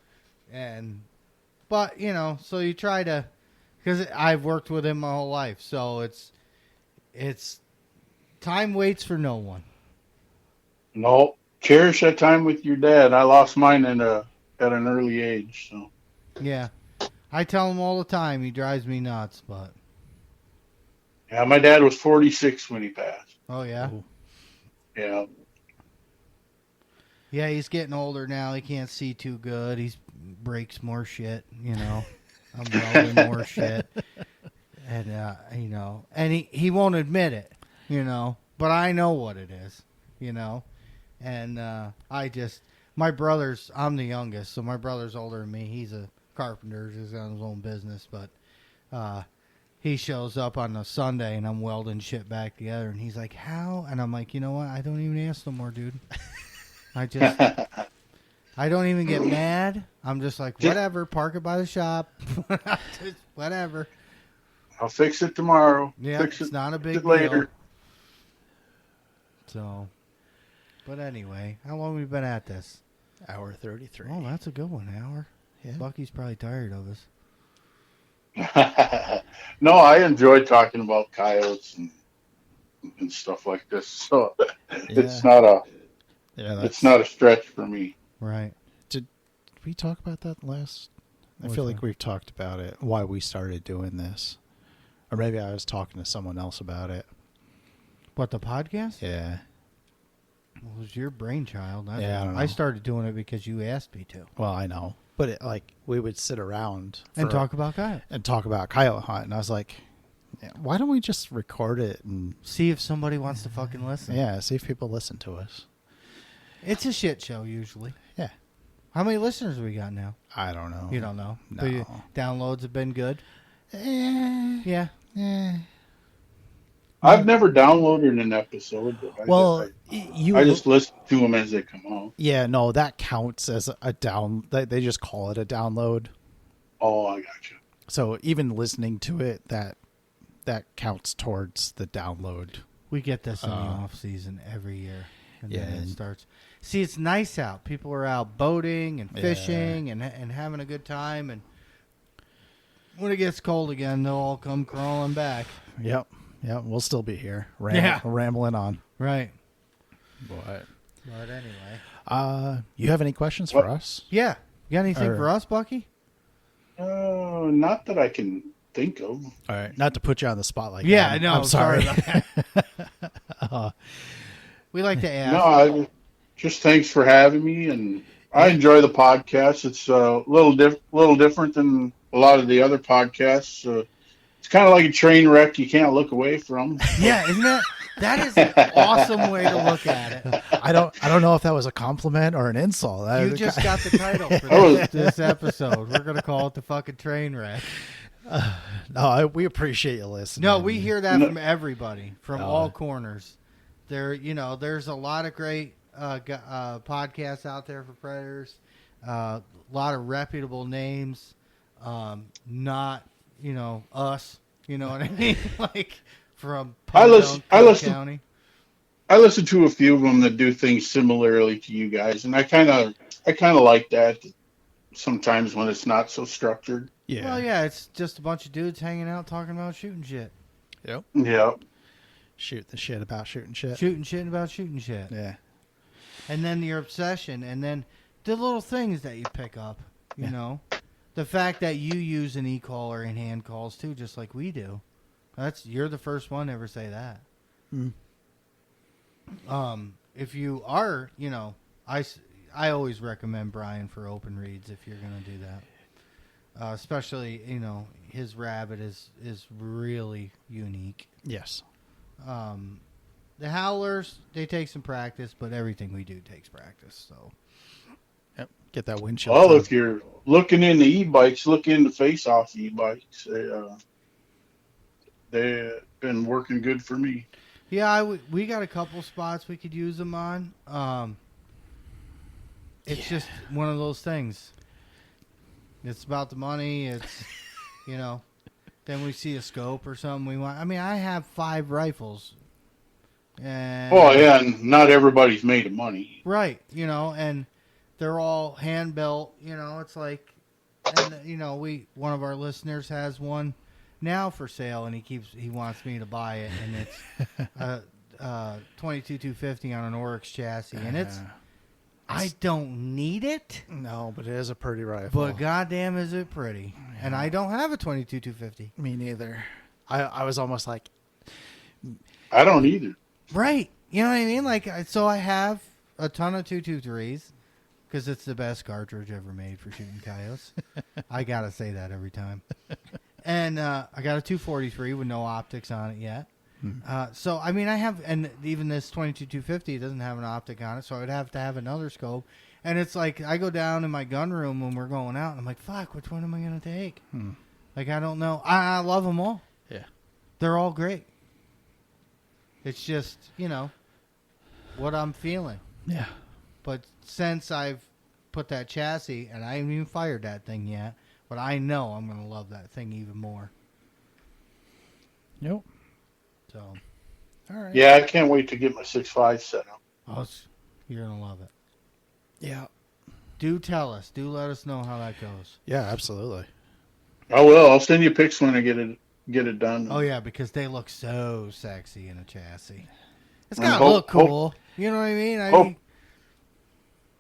but so you try to, because I've worked with him my whole life, so it's time waits for no one. No, cherish that time with your dad. I lost mine at an early age. So. Yeah, I tell him all the time. He drives me nuts, but. Yeah, my dad was 46 when he passed. Oh yeah. Ooh. Yeah. Yeah, he's getting older now. He can't see too good. He breaks more shit. I'm welding more shit, and and he won't admit it. But I know what it is. And my brother's, I'm the youngest, so my brother's older than me. He's a carpenter, he's got his own business, but he shows up on a Sunday and I'm welding shit back together, and he's like, how? And I'm like, you know what? I don't even ask no more, dude. I don't even get mad. I'm just like, whatever, park it by the shop. Just whatever. I'll fix it tomorrow. Yeah, fix it's it, not a big deal. later. So, but anyway, how long have we been at this? Hour 33. Oh, that's a good one, hour. Yeah. Bucky's probably tired of us. No, I enjoy talking about coyotes and stuff like this. So it's not a stretch for me. Right. Did we talk about that last? I What's feel like that? we've talked about it. Why we started doing this, or maybe I was talking to someone else about it. What, the podcast? Yeah. It was your brainchild. I don't know. I started doing it because you asked me to. Well, I know. But we would sit around And talk about coyote. And talk about coyote hunt. And I was like, why don't we just record it and see if somebody wants to fucking listen? Yeah, see if people listen to us. It's a shit show usually. Yeah. How many listeners have we got now? I don't know. You don't know? No. But downloads have been good? Yeah. I've never downloaded an episode, but I just listen to them as they come out. Yeah, no, that counts as a down. They just call it a download. Oh, I got you. So even listening to it, that counts towards the download. We get this in the off season every year, and Yeah. then it starts. See, it's nice out. People are out boating and fishing and having a good time, and when it gets cold again, they'll all come crawling back. Yep. Yeah, we'll still be here, rambling on. Right. But anyway, you have any questions for us? Yeah. You got anything for us, Bucky? Not that I can think of. All right, not to put you on the spot like that. I know. I'm sorry. We like to ask. No, just thanks for having me, and I enjoy the podcast. It's a little different than a lot of the other podcasts. It's kind of like a train wreck you can't look away from. Yeah, isn't that? That is an awesome way to look at it. I don't know if that was a compliment or an insult. You just got the title for this episode. We're gonna call it the fucking train wreck. No, we appreciate you listening. No, we hear that from everybody, from all corners. There's a lot of great podcasts out there for predators. A lot of reputable names. Not us. You know what I mean? Like from County. I listen to a few of them that do things similarly to you guys, and I kind of like that. Sometimes when it's not so structured. Yeah. Well, yeah, it's just a bunch of dudes hanging out talking about shooting shit. Yep. Yep. Shoot the shit about shooting shit. Shooting shit about shooting shit. Yeah. And then your obsession, and then the little things that you pick up. You know, the fact that you use an e-caller in hand calls too, just like we do. You're the first one to ever say that. If you are, I always recommend Brian for open reads if you're going to do that. Especially, his rabbit is really unique. Yes. The howlers, they take some practice, but everything we do takes practice. So, yep. Get that windshield. Well, if you're looking into e-bikes, look into face-off e-bikes. They've been working good for me. Yeah, we got a couple spots we could use them on. It's just one of those things. It's about the money. It's, then we see a scope or something we want. I mean, I have 5 rifles. And, and not everybody's made of money. Right, and they're all hand built. It's like, and one of our listeners has one now for sale, and he wants me to buy it, and it's 22-250 on an Oryx chassis, and it's. I don't need it. No, but it is a pretty rifle. But goddamn, is it pretty? Yeah. And I don't have a 22-250. Me neither. I was almost like, I don't either. Right. You know what I mean? Like, so I have a ton of 223s because it's the best cartridge ever made for shooting coyotes. I gotta say that every time. And I got a 243 with no optics on it yet. So, I mean, I have, and even this 22-250 doesn't have an optic on it, so I would have to have another scope. And it's like, I go down in my gun room when we're going out, and I'm like, fuck, which one am I going to take? Like, I don't know. I love them all. Yeah. They're all great. It's just, what I'm feeling. Yeah. But since I've put that chassis, and I haven't even fired that thing yet, but I know I'm going to love that thing even more. Yep. So, all right. Yeah, I can't wait to get my 6.5 set up. Oh, you're going to love it. Yeah. Do tell us. Do let us know how that goes. Yeah, absolutely. I will. I'll send you pics when I get it done. Oh, yeah, because they look so sexy in a chassis. It's got to look cool. You know what I mean?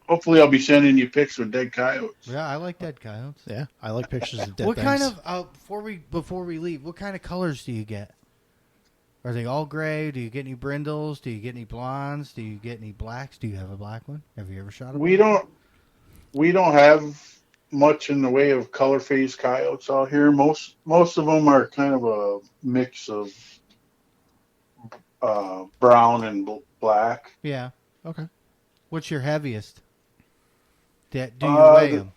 Hopefully, I'll be sending you pics with dead coyotes. Yeah, I like dead coyotes. Yeah, I like pictures of dead What things. kind of, before we leave, what kind of colors do you get? Are they all gray? Do you get any brindles? Do you get any blondes? Do you get any blacks? Do you have a black one? Have you ever shot a We black we don't have much in the way of color phase coyotes out here. Most of them are kind of a mix of brown and black. Yeah. Okay. What's your heaviest? Do you weigh them?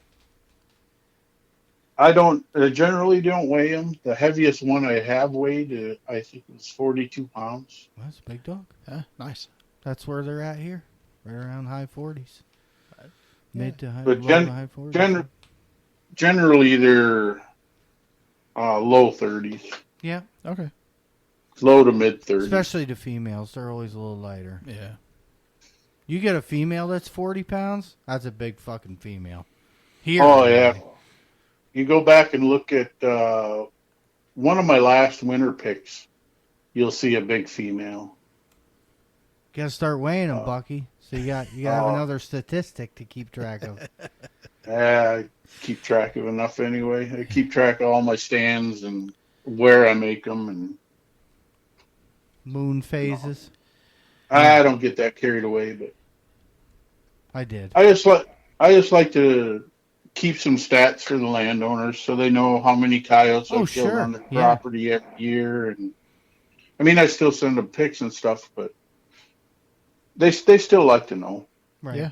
I don't generally don't weigh them. The heaviest one I have weighed, I think, was 42 pounds. Well, that's a big dog. Yeah, nice. That's where they're at here, right around high 40s, mid to high, But low to high 40s. Generally, they're low 30s, Yeah, Okay. low to mid 30s. especially the females. They're always a little lighter. Yeah. You get a female that's 40 pounds, that's a big fucking female. Here. Oh yeah. You go back and look at one of my last winter picks, you'll see a big female. Got to start weighing them, Bucky. So you got to have another statistic to keep track of. I keep track of enough anyway. I keep track of all my stands and where I make them, and Moon phases. I don't get that carried away. But I did. I just like to keep some stats for the landowners so they know how many coyotes Oh, I've killed sure. on their Yeah. property every year. And I mean, I still send them pics and stuff, but they still like to know. Right. Yeah.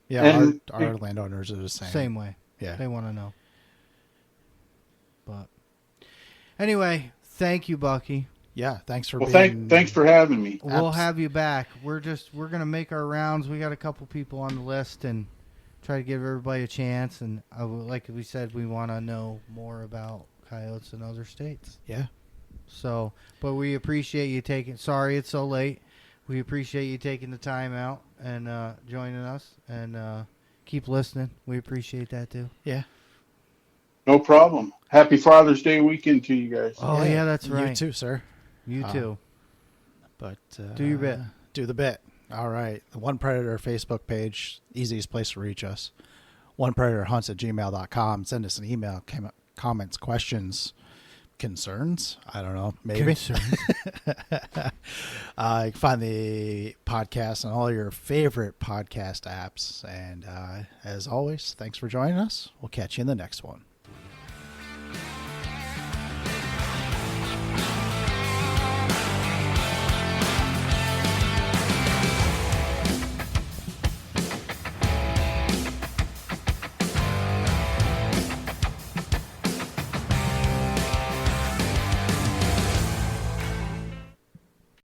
Yeah, And- our landowners are the same. Same way. Yeah. They want to know. But anyway, thank you, Bucky. Yeah, thanks for Well, being... thanks for having me. We'll have you back. We're gonna make our rounds. We got a couple people on the list and try to give everybody a chance. And like we said, we want to know more about coyotes in other states. Yeah. So, but we appreciate you taking. Sorry, it's so late. We appreciate you taking the time out and joining us and keep listening. We appreciate that too. Yeah. No problem. Happy Father's Day weekend to you guys. Oh yeah, that's right. You too, sir. You too. But Do your bit. Do the bit. All right. The One Predator Facebook page, easiest place to reach us. onepredatorhunts@gmail.com. Send us an email, comments, questions, concerns. I don't know. Maybe. Concerns. You can find the podcast on all your favorite podcast apps. And as always, thanks for joining us. We'll catch you in the next one.